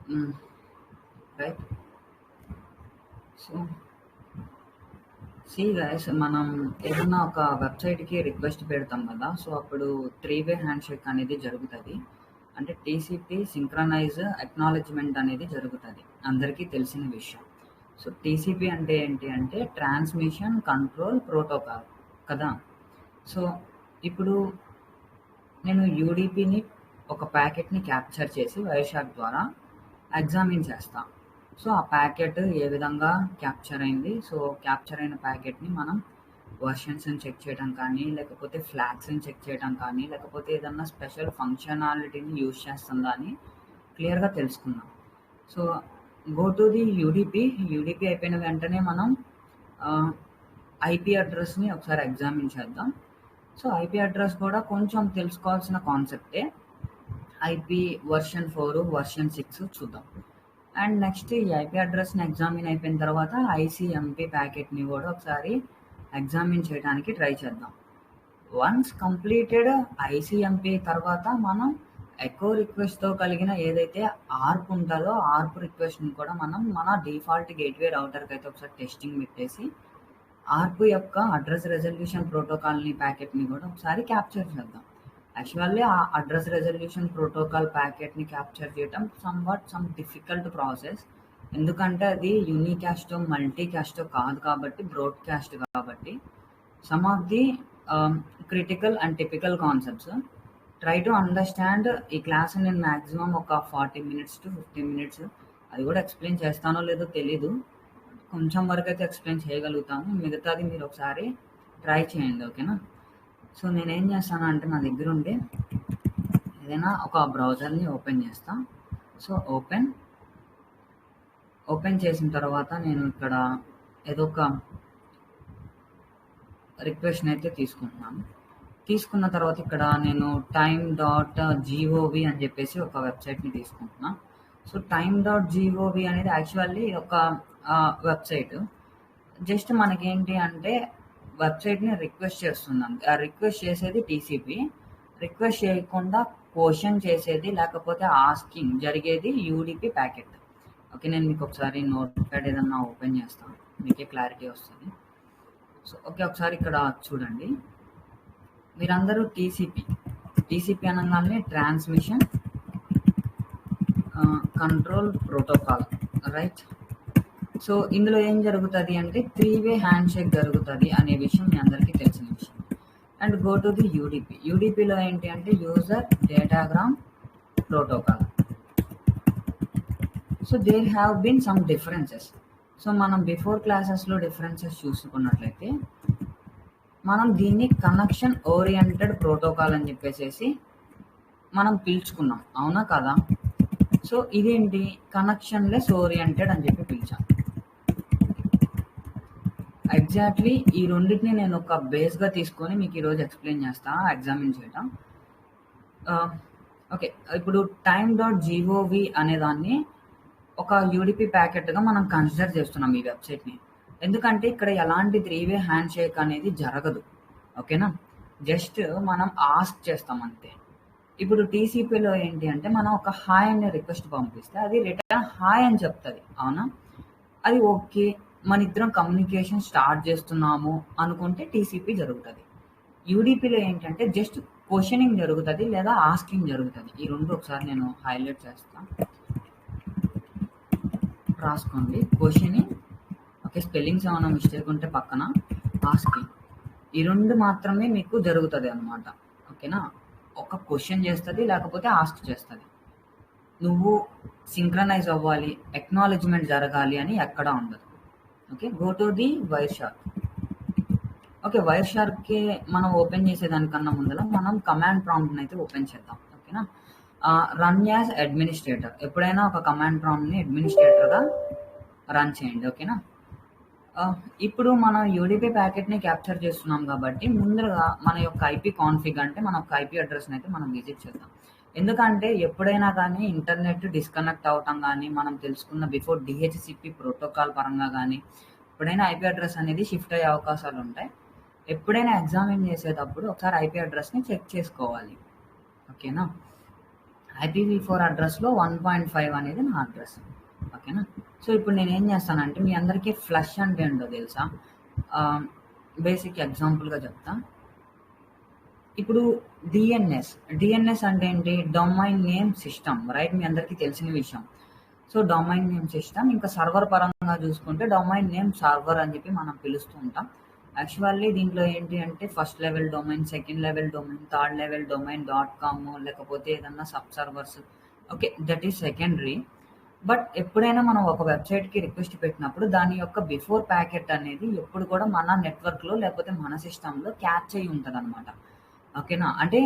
Mm, right. So, see guys, మనం ఏదన్నా ఒక వెబ్‌సైట్‌కి రిక్వెస్ట్ పెడతాం గదా! సో, అప్పుడు 3 వే హ్యాండ్‌షేక్ అనేది జరుగుతది. అంటే టీసీపీ సింక్రనైజ్ అక్నాలెడ్జ్‌మెంట్ అనేది జరుగుతది. అందరికీ తెలిసిన విషయం. సో, టీసీపీ అంటే ఏంటి అంటే ట్రాన్స్‌మిషన్ కంట్రోల్ ప్రోటోకాల్ కదా! సో, ఇప్పుడు నేను యూడీపీని ఒక ప్యాకెట్‌ని క్యాప్చర్ చేసి వైర్‌షార్క్ ద్వారా ఎగ్జామిన్ చేస్తా. సో, ఆ ప్యాకెట్ ఏ విధంగా క్యాప్చర్ అయింది. సో, క్యాప్చర్ అయిన ప్యాకెట్‌ని మనం వెర్షన్స్‌ని చెక్ చేయడం కానీ, లేకపోతే ఫ్లాగ్స్‌ని చెక్ చేయడం కానీ, లేకపోతే ఏదన్నా స్పెషల్ ఫంక్షనాలిటీని యూజ్ చేస్తుందా అని క్లియర్‌గా తెలుసుకుందాం. So, go to the UDP. UDP అయిపోయిన వెంటనే మనం ఆహ్, ఐపీ అడ్రెస్‌ని ఒకసారి ఎగ్జామిన్ చేద్దాం. సో, ఐపీ అడ్రెస్ కూడా కొంచెం తెలుసుకోవాల్సిన కాన్సెప్టే. ఐపీ వెర్షన్ 4, వెర్షన్ 6 చూద్దాం. అండ్ నెక్స్ట్ ఈ ఐపీ అడ్రెస్‌ని ఎగ్జామిన్ అయిపోయిన తర్వాత ఐసీఎంపీ ప్యాకెట్‌ని కూడా ఒకసారి ఎగ్జామిన్ చేయడానికి ట్రై చేద్దాం. వన్స్ కంప్లీటెడ్ ఐసీఎంపీ తర్వాత మనం ఎకో రిక్వెస్ట్‌తో కలిగిన ఏదైతే ఆర్ప్ ఉంటదో, ఆర్ప్ రిక్వెస్ట్‌ని కూడా మనం మన డిఫాల్ట్ గేట్‌వే రౌటర్‌కి అయితే ఒకసారి టెస్టింగ్ పెట్టేసి, ఆర్ప్ యొక్క అడ్రస్ రెజల్యూషన్ ప్రోటోకాల్‌ని ప్యాకెట్‌ని కూడా ఒకసారి క్యాప్చర్ చేద్దాం. యాక్చువల్లీ ఆ అడ్రస్ రెజల్యూషన్ ప్రోటోకాల్ ప్యాకెట్‌ని క్యాప్చర్ చేయటం సమ్ డిఫికల్ట్ ప్రాసెస్. ఎందుకంటే అది యూనికాస్టో, మల్టీకాస్టో కాదు కాబట్టి బ్రాడ్‌కాస్ట్ కాబట్టి some of the critical and typical concepts. Try to understand ఈ క్లాస్ నేను మాక్సిమం ఒక 40 మినిట్స్ టు 15 మినిట్స్ అది కూడా ఎక్స్‌ప్లెయిన్ చేస్తానో లేదో తెలీదు. కొంచెం వరకైతే ఎక్స్‌ప్లెయిన్ చేయగలుగుతాను. మిగతాది మీరు ఒకసారి ట్రై చేయండి. ఓకేనా? సో, నేనేం చేస్తానంటే నా దగ్గరుండి ఏదైనా ఒక బ్రౌజర్‌ని ఓపెన్ చేస్తా. సో, ఓపెన్ చేసిన తర్వాత నేను ఇక్కడ ఏదో ఒక రిక్వెస్ట్‌ని అయితే తీసుకుంటున్నాను. తీసుకున్న తర్వాత ఇక్కడ నేను time.gov అని చెప్పేసి ఒక వెబ్‌సైట్‌ని తీసుకుంటున్నా. సో, time.gov అనేది యాక్చువల్లీ ఒక వెబ్‌సైట్. జస్ట్ మనకేంటి అంటే వెబ్‌సైట్‌ని రిక్వెస్ట్ చేస్తున్నాం. ఆ రిక్వెస్ట్ చేసేది టీసీపీ. రిక్వెస్ట్ చేయకుండా క్వెషన్ చేసేది లేకపోతే ఆస్కింగ్ జరిగేది యూడీపీ ప్యాకెట్. ఓకే. నేను మీకు ఒకసారి నోట్‌ప్యాడ్ ఏదన్నా ఓపెన్ చేస్తాను. మీకే క్లారిటీ వస్తది. So, okay. ఒకసారి ఇక్కడ చూడండి. మీరందరూ టీసీపీ అనంగానే transmission control protocol right? So, ఇందులో ఏం జరుగుతది అంటే 3 వే హ్యాండ్‌షేక్ జరుగుతది అనే విషయం మీ అందరికీ తెలిసిన విషయం. And go to the UDP. యూడీపీలో ఏంటి అంటే user datagram protocol. So, there have been some differences. So, మనం బిఫోర్ క్లాసెస్‌లో డిఫరెన్సెస్ చూసుకున్నట్లయితే మనం దీన్ని కనెక్షన్ ఓరియెంటెడ్ ప్రోటోకాల్ అని చెప్పేసేసి మనం పిలుచుకున్నాం. అవునా? కాదా? సో, ఇదేంటి కనెక్షన్‌లెస్ ఓరియెంటెడ్ అని చెప్పి పిలిచాం. ఎగ్జాక్ట్‌లీ ఈ రెండిటిని నేను ఒక బేస్‌గా తీసుకొని మీకు ఈరోజు ఎక్స్‌ప్లెయిన్ చేస్తా ఎగ్జామిన్ చేయటం. ఓకే. ఇప్పుడు time.gov అనే దాన్ని ఒక యూడీపీ ప్యాకెట్‌గా మనం కన్సిడర్ చేస్తున్నాం ఈ వెబ్‌సైట్‌ని. ఎందుకంటే ఇక్కడ ఎలాంటి 3 వే హ్యాండ్‌షేక్ అనేది జరగదు. ఓకేనా? జస్ట్ మనం ఆస్క్ చేస్తాం అంతే. ఇప్పుడు టీసీపీలో ఏంటి అంటే మనం ఒక హాయ్ అనే రిక్వెస్ట్ పంపిస్తే అది రిటర్న్ హాయ్ అని చెప్తది. అవునా? అది ఓకే. మనిద్దరం కమ్యూనికేషన్ స్టార్ట్ చేస్తున్నాము అనుకుంటే టీసీపీ జరుగుతది. యూడీపీలో ఏంటంటే జస్ట్ క్వెషనింగ్ జరుగుతది లేదా ఆస్కింగ్ జరుగుతది. ఈ 2 ఒకసారి నేను హైలైట్ చేస్తా. రాసుకోండి. Questioning okay. స్పెల్లింగ్స్ ఏమైనా మిస్టేక్ ఉంటే పక్కన ఆస్కింగ్. ఈ 2 మాత్రమే మీకు జరుగుతది అన్నమాట. ఓకేనా? ఒక క్వెషన్ చేస్తది లేకపోతే ఆస్క్ చేస్తది. నువ్వు సింక్రనైజ్ అవ్వాలి, అక్నాలెడ్జ్‌మెంట్ జరగాలి అని ఎక్కడా ఉండదు. Okay. Go to the Wireshark. Okay. వైర్‌షార్క్‌కి మనం ఓపెన్ చేసేదానికన్నా ముందల మనం కమాండ్ ప్రాంప్ట్‌ని అయితే ఓపెన్ చేద్దాం. ఓకేనా? Run as administrator. ఎప్పుడైనా ఒక కమాండ్ ప్రాంప్ట్‌ని అడ్మినిస్ట్రేటర్‌గా రన్ చేయండి. ఓకేనా? ఇప్పుడు మనం యూడీపీ ప్యాకెట్‌ని క్యాప్చర్ చేస్తున్నాం కాబట్టి ముందుగా మన యొక్క ఐపీ కాన్ఫిగ్ అంటే మన యొక్క ఐపీ అడ్రెస్‌ని అయితే మనం విజిట్ చేద్దాం. ఎందుకంటే ఎప్పుడైనా కానీ ఇంటర్నెట్ డిస్కనెక్ట్ అవ్వటం గానీ, మనం తెలుసుకున్న బిఫోర్ డీహెచ్‌సిపీ ప్రోటోకాల్ పరంగా గానీ, ఎప్పుడైనా ఐపీ అడ్రెస్ అనేది షిఫ్ట్ అయ్యే అవకాశాలుంటాయి. ఎప్పుడైనా ఎగ్జామిన్ చేసేటప్పుడు ఒకసారి ఐపీ అడ్రెస్‌ని చెక్ చేసుకోవాలి. ఓకేనా? IPv4 అడ్రస్లో 1.5 అనేది నా అడ్రస్. ఓకేనా. సో ఇప్పుడు నేను ఏం చేస్తానంటే మీ అందరికీ ఫ్లష్ అంటే ఏంటో తెలుసా? బేసిక్ ఎగ్జాంపుల్గా చెప్తా. ఇప్పుడు డిఎన్ఎస్ అంటే ఏంటి? Domain name system, right? మీ అందరికీ తెలిసిన విషయం. సో డొమైన్ నేమ్ సిస్టమ్, ఇంకా సర్వర్ పరంగా చూసుకుంటే డొమైన్ నేమ్ సర్వర్ అని చెప్పి మనం పిలుస్తూ ఉంటాం. యాక్చువల్లీ దీంట్లో ఏంటి అంటే first level domain, second level domain, third level domain .com లేకపోతే ఏదన్నా sub servers, okay, that is secondary. But ఎప్పుడైనా మనం ఒక వెబ్సైట్కి రిక్వెస్ట్ పెట్టినప్పుడు దాని యొక్క బిఫోర్ ప్యాకెట్ అనేది ఎప్పుడు కూడా మన నెట్వర్క్లో లేకపోతే మన సిస్టంలో క్యాచ్ అయి ఉంటుంది అనమాట. ఓకేనా. అంటే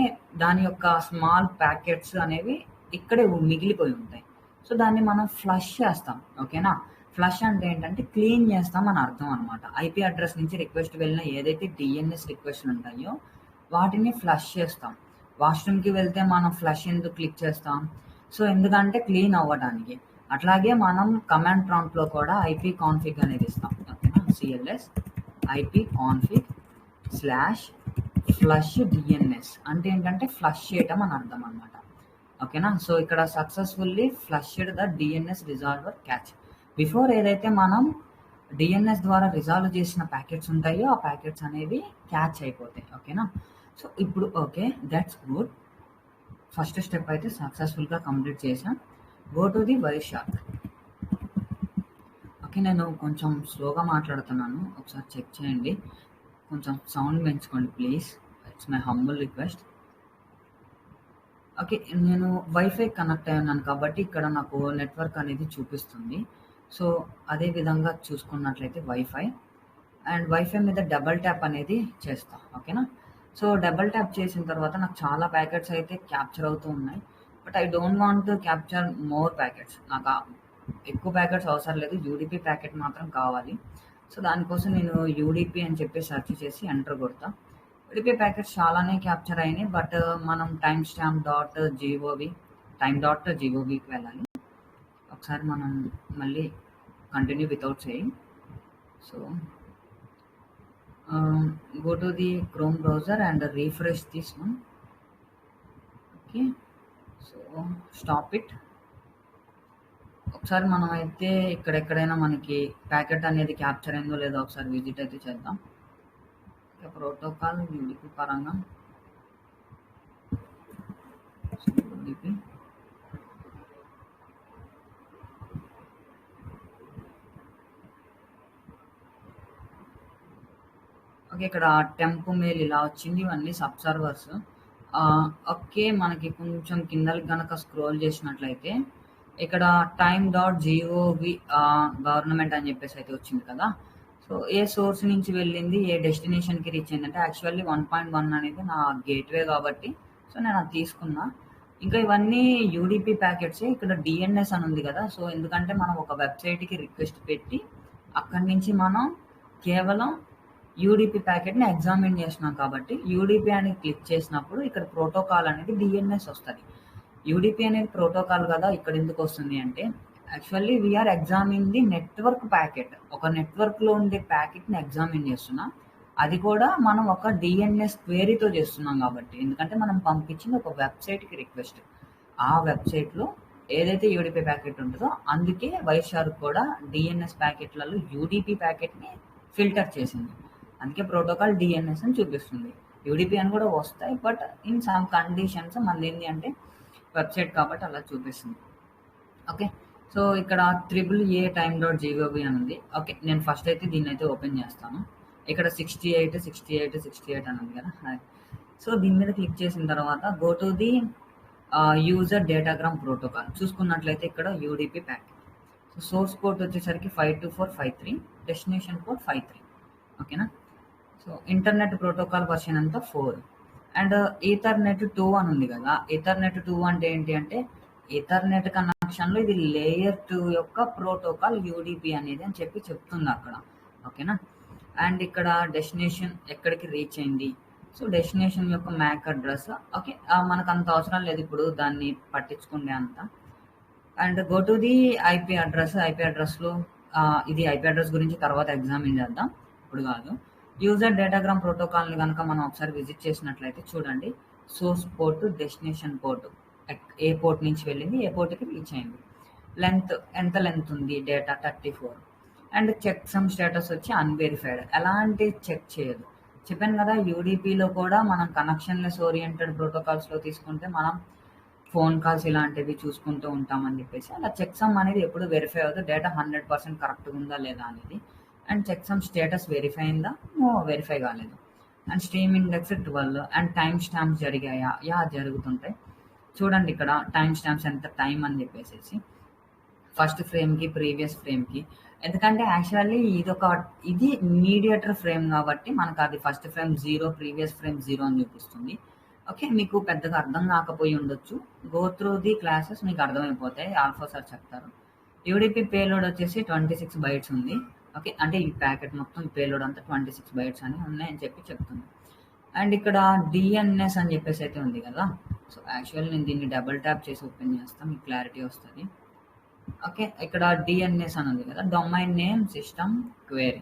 దాని యొక్క స్మాల్ ప్యాకెట్స్ అనేవి ఇక్కడే మిగిలిపోయి ఉంటాయి. సో దాన్ని మనం ఫ్లష్ చేస్తాం. ఓకేనా. ఫ్లష్ అంటే ఏంటంటే క్లీన్ చేస్తాం అని అర్థం అనమాట. ఐపీ అడ్రస్ నుంచి రిక్వెస్ట్ వెళ్ళిన ఏదైతే డిఎన్ఎస్ రిక్వెస్ట్ ఉంటాయో వాటిని ఫ్లష్ చేస్తాం. వాష్రూమ్కి వెళ్తే మనం ఫ్లష్ ఎందుకు క్లిక్ చేస్తాం? సో ఎందుకంటే క్లీన్ అవ్వడానికి. అట్లాగే మనం కమాండ్ ప్రాంప్ట్లో కూడా ఐపీ కాన్ఫిగ్ అనేది ఇస్తాం. ఓకేనా. CLS IP config /flush DNS అంటే ఏంటంటే ఫ్లష్ చేయటం అని అర్థం అనమాట. ఓకేనా. సో ఇక్కడ successfully flushed the DNS resolver catch. Before ఏదైతే మనం డిఎన్ఎస్ ద్వారా రిజాల్వ్ చేసిన ప్యాకెట్స్ ఉంటాయో ఆ ప్యాకెట్స్ అనేవి క్యాచ్ అయిపోతాయి. ఓకేనా. సో ఇప్పుడు okay, that's good. First step అయితే సక్సెస్ఫుల్గా కంప్లీట్ చేసాం. Go to the Wireshark. Okay, నేను కొంచెం స్లోగా మాట్లాడుతున్నాను, ఒకసారి చెక్ చేయండి. కొంచెం సౌండ్ పెంచుకోండి please, it's my humble request. Okay, నేను వైఫై కనెక్ట్ అయి ఉన్నాను కాబట్టి ఇక్కడ నాకు నెట్వర్క్ అనేది చూపిస్తుంది. సో అదే విధంగా చూసుకున్నట్లయితే వైఫై మీద డబల్ ట్యాప్ అనేది చేస్తా. ఓకేనా. సో డబల్ ట్యాప్ చేసిన తర్వాత నాకు చాలా ప్యాకెట్స్ అయితే క్యాప్చర్ అవుతూ ఉన్నాయి. But I don't want to capture more packets. నాకు ఎక్కువ ప్యాకెట్స్ అవసరం లేదు, యూడిపి ప్యాకెట్ మాత్రం కావాలి. సో దానికోసం నేను యూడిపి అని చెప్పి సెర్చ్ చేసి ఎంటర్ కొడతా. యూడిపి ప్యాకెట్స్ చాలానే క్యాప్చర్ అయినాయి. బట్ మనం time.gov.govకి వెళ్ళాలి. ఒకసారి మనం మళ్ళీ continue without saying. So go to the Chrome browser and refresh this one. Okay, so stop it. ఒకసారి మనం అయితే ఎక్కడైనా మనకి ప్యాకెట్ అనేది క్యాప్చర్ అయిందో లేదో ఒకసారి విజిట్ అయితే చేద్దాం. ప్రోటోకాల్ యూడిపి పరంగా యూడిపి ఓకే, ఇక్కడ టెంప్ మెయిల్ ఇలా వచ్చింది. ఇవన్నీ సబ్ సర్వర్స్. ఓకే, మనకి కొంచెం కిందకి కనుక స్క్రోల్ చేసినట్లయితే ఇక్కడ time.gov గవర్నమెంట్ అని చెప్పేసి అయితే వచ్చింది కదా. సో ఏ సోర్స్ నుంచి వెళ్ళింది, ఏ డెస్టినేషన్కి రీచ్ అయిందంటే యాక్చువల్లీ 1.1 అనేది నా గేట్వే కాబట్టి సో నేను అది తీసుకున్నా. ఇంకా ఇవన్నీ యూడిపి ప్యాకెట్సే. ఇక్కడ డిఎన్ఎస్ అని ఉంది కదా. సో ఎందుకంటే మనం ఒక వెబ్సైట్కి రిక్వెస్ట్ పెట్టి అక్కడి నుంచి మనం కేవలం యూడిపి ప్యాకెట్ని ఎగ్జామిన్ చేసినాం కాబట్టి యూడిపి అని క్లిక్ చేసినప్పుడు ఇక్కడ ప్రోటోకాల్ అనేది డిఎన్ఎస్ వస్తుంది. యూడిపి అనేది ప్రోటోకాల్ కదా, ఇక్కడ ఎందుకు వస్తుంది అంటే actually we are examine the network packet. ఒక నెట్వర్క్లో ఉండే ప్యాకెట్ని ఎగ్జామిన్ చేస్తున్నాం. అది కూడా మనం ఒక డిఎన్ఎస్ క్వేరీతో చేస్తున్నాం కాబట్టి, ఎందుకంటే మనం పంపించింది ఒక వెబ్సైట్కి రిక్వెస్ట్. ఆ వెబ్సైట్లో ఏదైతే యూడిపి ప్యాకెట్ ఉంటుందో అందుకే వైర్షార్క్ కూడా డిఎన్ఎస్ ప్యాకెట్లలో యూడిపి ప్యాకెట్ని ఫిల్టర్ చేసింది. అందుకే ప్రోటోకాల్ డిఎన్ఎస్ అని చూపిస్తుంది. యూడిపి అని కూడా వస్తాయి, బట్ ఇన్ సమ్ కండిషన్స్ మనది ఏంటి అంటే వెబ్సైట్ కాబట్టి అలా చూపిస్తుంది. ఓకే, సో ఇక్కడ AAA time.gov అని ఉంది. ఓకే, నేను ఫస్ట్ అయితే దీన్ని అయితే ఓపెన్ చేస్తాను. ఇక్కడ 68 అని ఉంది కదా. సో దీని మీద క్లిక్ చేసిన తర్వాత go to the user datagram protocol. చూసుకున్నట్లయితే ఇక్కడ UDP packet. So source port వచ్చేసరికి 52453, డెస్టినేషన్ పోర్ట్ 53. ఓకేనా. సో ఇంటర్నెట్ ప్రోటోకాల్ వర్షన్ అంతా 4 అండ్ ఈథర్నెట్ 2 అని ఉంది కదా. ఈథర్నెట్ 2 అంటే ఏంటి అంటే ఈథర్నెట్ కనెక్షన్లో ఇది లేయర్ 2 యొక్క ప్రోటోకాల్ యూడిపి అనేది అని చెప్పి చెప్తుంది అక్కడ. ఓకేనా. అండ్ ఇక్కడ డెస్టినేషన్ ఎక్కడికి రీచ్ అయింది. సో డెస్టినేషన్ యొక్క మ్యాక్ అడ్రస్. ఓకే, మనకు అంత అవసరం లేదు ఇప్పుడు దాన్ని పట్టించుకునే అంత. And go to the IP అడ్రస్లో ఇది ఐపీ అడ్రస్ గురించి తర్వాత ఎగ్జామిన్ చేద్దాం, ఇప్పుడు కాదు. యూజర్ డేటాగ్రామ్ ప్రోటోకాల్ని కనుక మనం ఒకసారి విజిట్ చేసినట్లయితే చూడండి, సోర్స్ పోర్టు, డెస్టినేషన్ పోర్టు ఏ పోర్ట్ నుంచి వెళ్ళింది, ఏ పోర్ట్‌కి రీచ్ అయింది. ఎంత లెంత్ ఉంది data 34. And checksum status వచ్చి అన్‌వెరిఫైడ్. ఎలాంటి చెక్ చేయదు. చెప్పాను కదా! యూడీపీలో కూడా మనం కనెక్షన్‌లెస్ ఓరియెంటెడ్ ప్రోటోకాల్స్‌లో తీసుకుంటే మనం ఫోన్ కాల్స్ ఇలాంటివి చూసుకుంటూ ఉంటామని చెప్పేసి, అలా చెక్ సమ్ అనేది ఎప్పుడు వెరిఫై అవ్వదు. డేటా 100% కరెక్ట్‌గా ఉందా లేదా అనేది. And checksum status verify అయిందా? నో, వెరిఫై కాలేదు. And stream index 12 and timestamps జరిగాయా? జరుగుతుంటాయి. చూడండి ఇక్కడ టైమ్ స్టాంప్స్ ఎంత టైం అని చెప్పేసేసి. ఫస్ట్ ఫ్రేమ్‌కి, ప్రీవియస్ ఫ్రేమ్‌కి. ఎందుకంటే యాక్చువల్లీ ఇది మీడియేటర్ ఫ్రేమ్ కాబట్టి మనకది ఫస్ట్ ఫ్రేమ్ 0, ప్రీవియస్ ఫ్రేమ్ 0 అని చూపిస్తుంది. ఓకే. మీకు పెద్దగా అర్థం కాకపోయి ఉండొచ్చు. గో త్రూ ది క్లాసెస్ మీకు అర్థమైపోతాయి. ఆల్ఫా సార్ చెప్తారు. యూడీపీ పేలోడ్ వచ్చేసి 26 బైట్స్ ఉంది. ఓకే. అంటే ఈ ప్యాకెట్ మొత్తం పేలోడ్ అంతా 26 బైట్స్ అని ఉన్నాయని చెప్తుంది. అండ్ ఇక్కడ డిఎన్ఎస్ అని చెప్పేసి అయితే ఉంది కదా! సో, యాక్చువల్లీ నేను దీన్ని డబుల్ ట్యాప్ చేసి ఓపెన్ చేస్తా. మీకు క్లారిటీ వస్తది. ఓకే. ఇక్కడ డిఎన్ఎస్ అని ఉంది కదా! Domain name system query.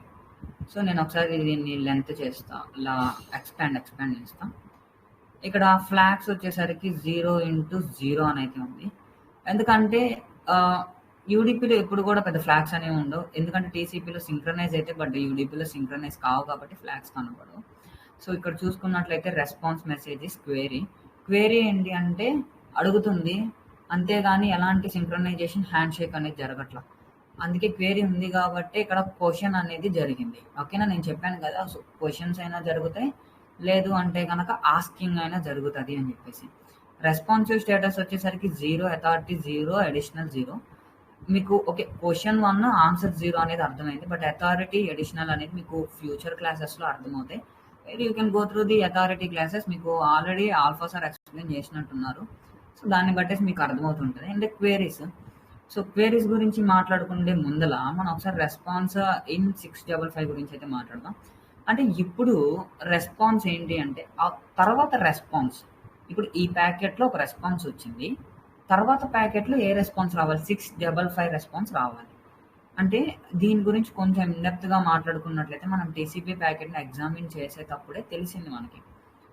So, నేను ఒకసారి దీన్ని లెంత్ చేస్తా. ఇలా ఎక్స్‌పాండ్ చేస్తా. ఇక్కడ ఫ్లాగ్స్ వచ్చేసరికి 0x0 అని అయితే ఉంది. ఎందుకంటే యూడీపీలో ఎప్పుడు కూడా పెద్ద ఫ్లాగ్స్ అనేవి ఉండవు. ఎందుకంటే టీసీపీలో సింక్రనైజ్ అయితే, బట్ యూడీపీలో సింక్రనైజ్ కావు కాబట్టి ఫ్లాగ్స్ కనపడవు. సో, ఇక్కడ చూసుకున్నట్లయితే రెస్పాన్స్ మెసేజెస్ క్వెరీ. క్వెరీ ఏంటి అంటే అడుగుతుంది. అంతేగాని ఎలాంటి సింక్రనైజేషన్ హ్యాండ్ షేక్ అనేది జరగట్ల. అందుకే క్వెరీ ఉంది కాబట్టి ఇక్కడ క్వెషన్ అనేది జరిగింది. ఓకేనా? నేను చెప్పాను కదా! సో, క్వెషన్స్ అయినా జరుగుతాయి. లేదు అంటే గనక ఆస్కింగ్ అయినా జరుగుతది అని చెప్పేసి. రెస్పాన్సివ్ స్టేటస్ వచ్చేసరికి 0, అథారిటీ 0, అడిషనల్ 0. మీకు ఓకే. క్వెషన్ 1 ఆన్సర్ 0 అనేది అర్థమైంది. బట్ అథారిటీ, అడిషనల్ అనేది మీకు ఫ్యూచర్ క్లాసెస్‌లో అర్థమవుతాయి. You can go through the authority classes. మీకు ఆల్రెడీ ఆల్ఫా సార్ ఎక్స్‌ప్లెయిన్ చేసినట్టున్నారు. సో, దాన్ని బట్టేసి మీకు అర్థమవుతుంటది. And queries. సో, క్వెరీస్ గురించి మాట్లాడుకునే ముందల మనం ఒకసారి రెస్పాన్స్ ఇన్ 655 గురించి అయితే మాట్లాడదాం. అంటే ఇప్పుడు రెస్పాన్స్ ఏంటి అంటే తర్వాత రెస్పాన్స్. ఇప్పుడు ఈ ప్యాకెట్‌లో ఒక రెస్పాన్స్ వచ్చింది. తర్వాత ప్యాకెట్‌లో ఏ రెస్పాన్స్ రావాలి? 655 రెస్పాన్స్ రావాలి. అంటే దీని గురించి కొంచెం ఇన్ డెప్త్‌గా మాట్లాడుకున్నట్లయితే మనం టీసీపీ ప్యాకెట్‌ని ఎగ్జామిన్ చేసేటప్పుడే తెలిసింది మనకి.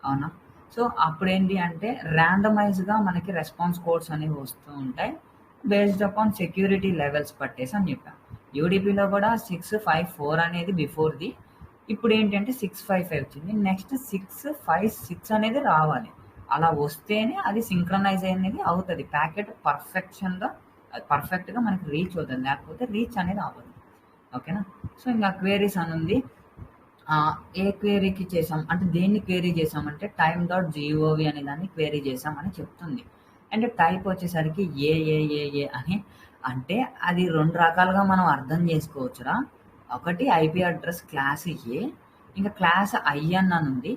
అవునా? సో, అప్పుడేంటి అంటే ర్యాండమైజ్‌గా మనకి రెస్పాన్స్ కోడ్స్ అనేవి వస్తూ ఉంటాయి. బేస్డ్ అపాన్ సెక్యూరిటీ లెవెల్స్ పట్టేసి అని చెప్పా. యూడీపీలో కూడా 654 అనేది బిఫోర్‌ది. ఇప్పుడేంటంటే 655 వచ్చింది. నెక్స్ట్ 656 అనేది రావాలి. అలా వస్తేనే అది సింక్రనైజ్ అనేది అవుతది. ప్యాకెట్ పర్ఫెక్ట్‌గా మనకి రీచ్ అవుతది. లేకపోతే రీచ్ అనేది అవ్వదు. ఓకేనా? సో, ఇంక క్వెరీస్ అనుంది. ఏ క్వెరీకి చేసాం అంటే దేన్ని క్వెరీ చేసామంటే time.gov అనే దాన్ని క్వెరీ చేసామని చెప్తుంది. అంటే టైప్ వచ్చేసరికి ఏఏఏఏ అని. అంటే అది 2 రకాలుగా మనం అర్థం చేసుకోవచ్చురా. ఒకటి ఐపీ అడ్రస్ క్లాస్ ఏ, ఇంకా క్లాస్ ఐఎన్ అని ఉంది.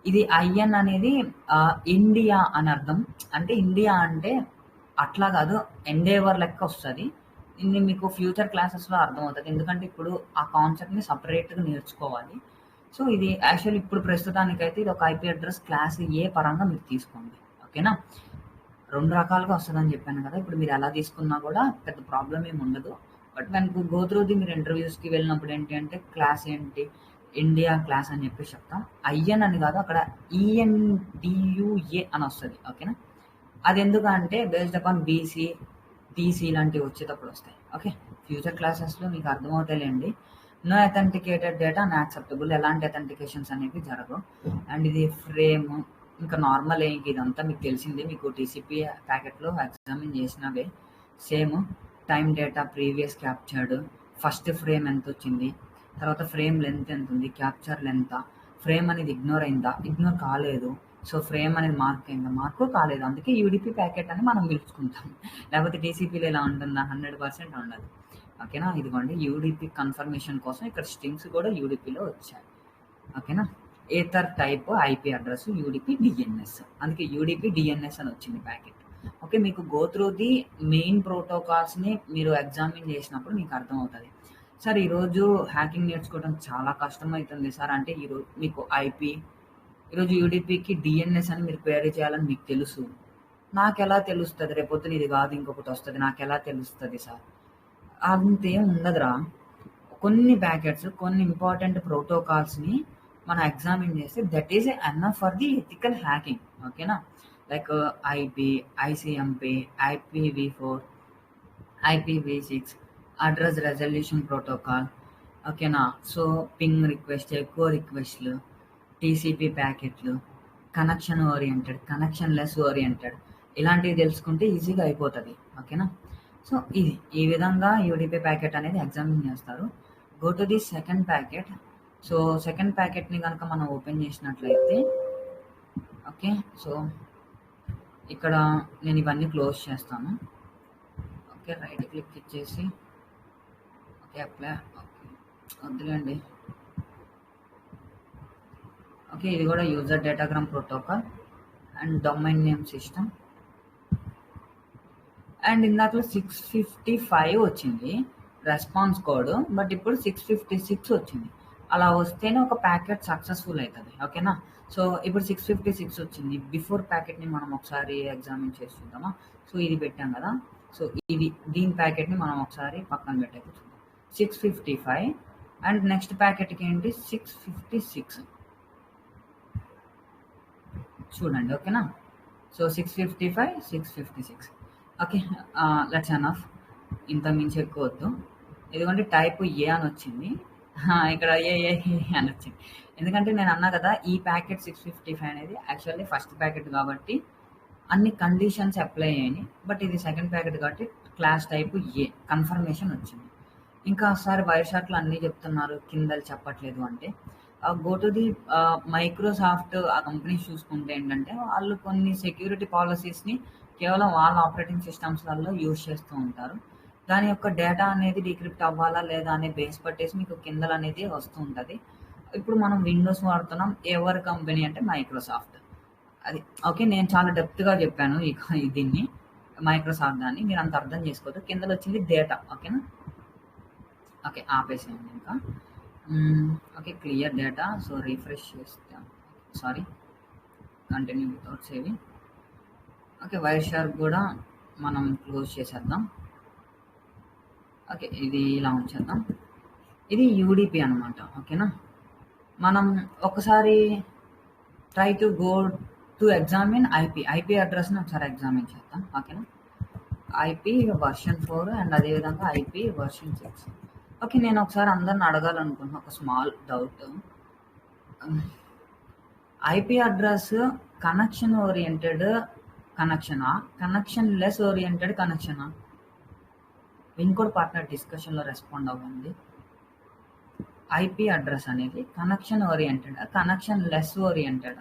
ఇది ఐఎన్ అనేది ఇండియా అని అర్థం. అంటే ఇండియా అంటే అట్లా కాదు, ఎండేవర్ లెక్క వస్తది. ఇది మీకు ఫ్యూచర్ క్లాసెస్‌లో అర్థమవుతది. ఎందుకంటే ఇప్పుడు ఆ కాన్సెప్ట్‌ని సెపరేట్‌గా నేర్చుకోవాలి. సో, ఇది యాక్చువల్లీ ఇప్పుడు ప్రస్తుతానికైతే ఇది ఒక ఐపీ అడ్రస్ క్లాస్ ఏ పరంగా మీరు తీసుకోండి. ఓకేనా? 2 రకాలుగా వస్తదని చెప్పాను కదా! ఇప్పుడు మీరు ఎలా తీసుకున్నా కూడా పెద్ద ప్రాబ్లమ్ ఏమి ఉండదు. But when you go through the మీరు ఇంటర్వ్యూస్‌కి వెళ్ళినప్పుడు ఏంటి అంటే క్లాస్ ఏంటి? ఇండియా క్లాస్ అని చెప్పేసి చెప్తాం. ఐఎన్ అని కాదు, అక్కడ ఈఎన్‌డియుఏ అని వస్తది. ఓకేనా? అదెందుకంటే బేస్డ్ అపాన్ బీసీ, టీసీ ఇలాంటివి వచ్చేటప్పుడు వస్తాయి. ఓకే. ఫ్యూచర్ క్లాసెస్‌లో మీకు అర్థమవుతాయిలెండి. No authenticated data unacceptable. ఎలాంటి అథెంటికేషన్స్ అనేవి జరగవు. అండ్ ఇది ఫ్రేమ్ ఇంకా నార్మలే. ఇంక ఇదంతా మీకు తెలిసిందే. మీకు టీసీపీ ప్యాకెట్‌లో ఎగ్జామిన్ చేసినవే. Same time data previous captured, first frame ఎంతొచ్చింది, తర్వాత ఫ్రేమ్ లెంత్ ఎంతుంది, క్యాప్చర్ లెంతా, ఫ్రేమ్ అనేది ఇగ్నోర్ అయిందా, ఇగ్నోర్ కాలేదు. సో, ఫ్రేమ్ అనేది మార్క్ అయిందా, మార్క్ కాలేదు. అందుకే యూడీపీ ప్యాకెట్ అని మనం పిలుచుకుంటాం. లేకపోతే టీసీపీలో ఇలా ఉంటుందా? 100% ఉండదు. ఓకేనా? ఇదిగోండి యూడీపీ కన్ఫర్మేషన్ కోసం ఇక్కడ స్ట్రింగ్స్ కూడా యూడీపీలో వచ్చాయి. ఓకేనా? Ether type IP address UDP DNS. అందుకే యూడీపీ డిఎన్ఎస్ అని వచ్చింది ప్యాకెట్. ఓకే. మీకు గో త్రూ ది మెయిన్ ప్రోటోకాల్స్‌ని మీరు ఎగ్జామిన్ చేసినప్పుడు మీకు అర్థమవుతది. సార్ ఈరోజు హ్యాకింగ్ నేర్చుకోవడం చాలా కష్టమైతుంది సార్ అంటే మీకు ఐపీ ఈరోజు యూడీపీకి డిఎన్ఎస్ అని మీరు క్వెరీ చేయాలని మీకు తెలుసు. నాకెలా తెలుస్తది? రేపొద్దున ఇది కాదు ఇంకొకటి వస్తది. నాకెలా తెలుస్తది సార్? అంతేం ఉండదురా. కొన్ని ప్యాకెట్స్, కొన్ని ఇంపార్టెంట్ ప్రోటోకాల్స్‌ని మనం ఎగ్జామిన్ చేస్తే that is enough for the ethical hacking. ఓకేనా? like IP, ICMP, IPv4, IPv6, address resolution protocol. ఓకేనా? సో పింగ్ రిక్వెస్ట్, ఎక్కువ రిక్వెస్ట్లు, టీసీపీ ప్యాకెట్లు, connection oriented, connectionless oriented, ఇలాంటివి తెలుసుకుంటే ఈజీగా అయిపోతుంది. ఓకేనా? సో ఇది ఈ విధంగా యూడిపి ప్యాకెట్ అనేది ఎగ్జామిన్ చేస్తారు. Go to the second packet. So second ప్యాకెట్ని కనుక మనం ఓపెన్ చేసినట్లయితే, ఓకే, సో ఇక్కడ నేను ఇవన్నీ క్లోజ్ చేస్తాను. ఓకే, రైట్ క్లిక్ ఇచ్చేసి ఓకే అప్లై, ఓకే వద్దులేండి. ఓకే, ఇది కూడా user datagram protocol and domain name system. And ఇందాకలో 655 వచ్చింది రెస్పాన్స్ కోడ్, బట్ ఇప్పుడు 656 వచ్చింది. అలా వస్తేనే ఒక ప్యాకెట్ సక్సెస్ఫుల్ అవుతుంది. ఓకేనా? సో ఇప్పుడు 656 వచ్చింది. బిఫోర్ ప్యాకెట్ని మనం ఒకసారి ఎగ్జామిన్ చేసి చూద్దామా? సో ఇది పెట్టాం కదా, సో ఇది దీని ప్యాకెట్ని మనం ఒకసారి పక్కన పెట్టేది చూద్దాం. 655 అండ్ నెక్స్ట్ ప్యాకెట్కి ఏంటి 656 చూడండి. ఓకేనా? సో 655, 656. Okay, let's enough. ఇంత మించి ఎక్కువ వద్దు. ఎందుకంటే టైప్ ఏ అని వచ్చింది, ఇక్కడ ఏ అని వచ్చింది. ఎందుకంటే నేను అన్నా కదా, ఈ ప్యాకెట్ 655 అనేది యాక్చువల్లీ ఫస్ట్ ప్యాకెట్ కాబట్టి అన్ని కండిషన్స్ అప్లై అయ్యాయి. బట్ ఇది సెకండ్ ప్యాకెట్ కాబట్టి క్లాస్ టైప్ ఏ కన్ఫర్మేషన్ వచ్చింది. ఇంకా ఒకసారి వైర్ షాట్లు అన్నీ చెప్తున్నారు, కిందలు చెప్పట్లేదు అంటే గో టు ది మైక్రోసాఫ్ట్. ఆ కంపెనీస్ చూసుకుంటే ఏంటంటే వాళ్ళు కొన్ని సెక్యూరిటీ పాలసీస్ని కేవలం వాళ్ళ ఆపరేటింగ్ సిస్టమ్స్లలో యూజ్ చేస్తూ ఉంటారు. దాని యొక్క డేటా అనేది డీక్రిప్ట్ అవ్వాలా లేదా అనే బేస్ పట్టేసి మీకు కిందలు అనేది వస్తూ ఉంటుంది. ఇప్పుడు మనం విండోస్ వాడుతున్నాం. ఎవరి కంపెనీ అంటే మైక్రోసాఫ్ట్. అది ఓకే, నేను చాలా డెప్త్గా చెప్పాను దీన్ని, మైక్రోసాఫ్ట్ దాన్ని మీరు అంత అర్థం చేసుకోవద్దు. కిందలో వచ్చింది డేటా. ఓకేనా? ఓకే, ఆపేసేయండి ఇంకా. Okay, clear data. So refresh చేస్తాం. Sorry, continue without saving. Okay, Wireshark కూడా మనం క్లోజ్ చేసేద్దాం. ఓకే, ఇది ఇలా ఉంచేద్దాం. ఇది యూడిపి అనమాట. ఓకేనా? మనం ఒకసారి try to go to examine IP అడ్రస్ని ఒకసారి ఎగ్జామిన్ చేద్దాం. ఓకేనా? ఐపీ వర్షన్ 4 అండ్ అదేవిధంగా ఐపీ వర్షన్ 6. ఓకే, నేను ఒకసారి అందరిని అడగాలనుకుంటున్నా ఒక small doubt. IP address connection oriented కనెక్షనా, కనెక్షన్ లెస్ ఓరియంటెడ్ కనెక్షనా? విన్కోడ్ పార్ట్నర్ డిస్కషన్లో రెస్పాండ్ అవ్వండి. ఐపీ అడ్రస్ అనేది connection oriented, connectionless oriented?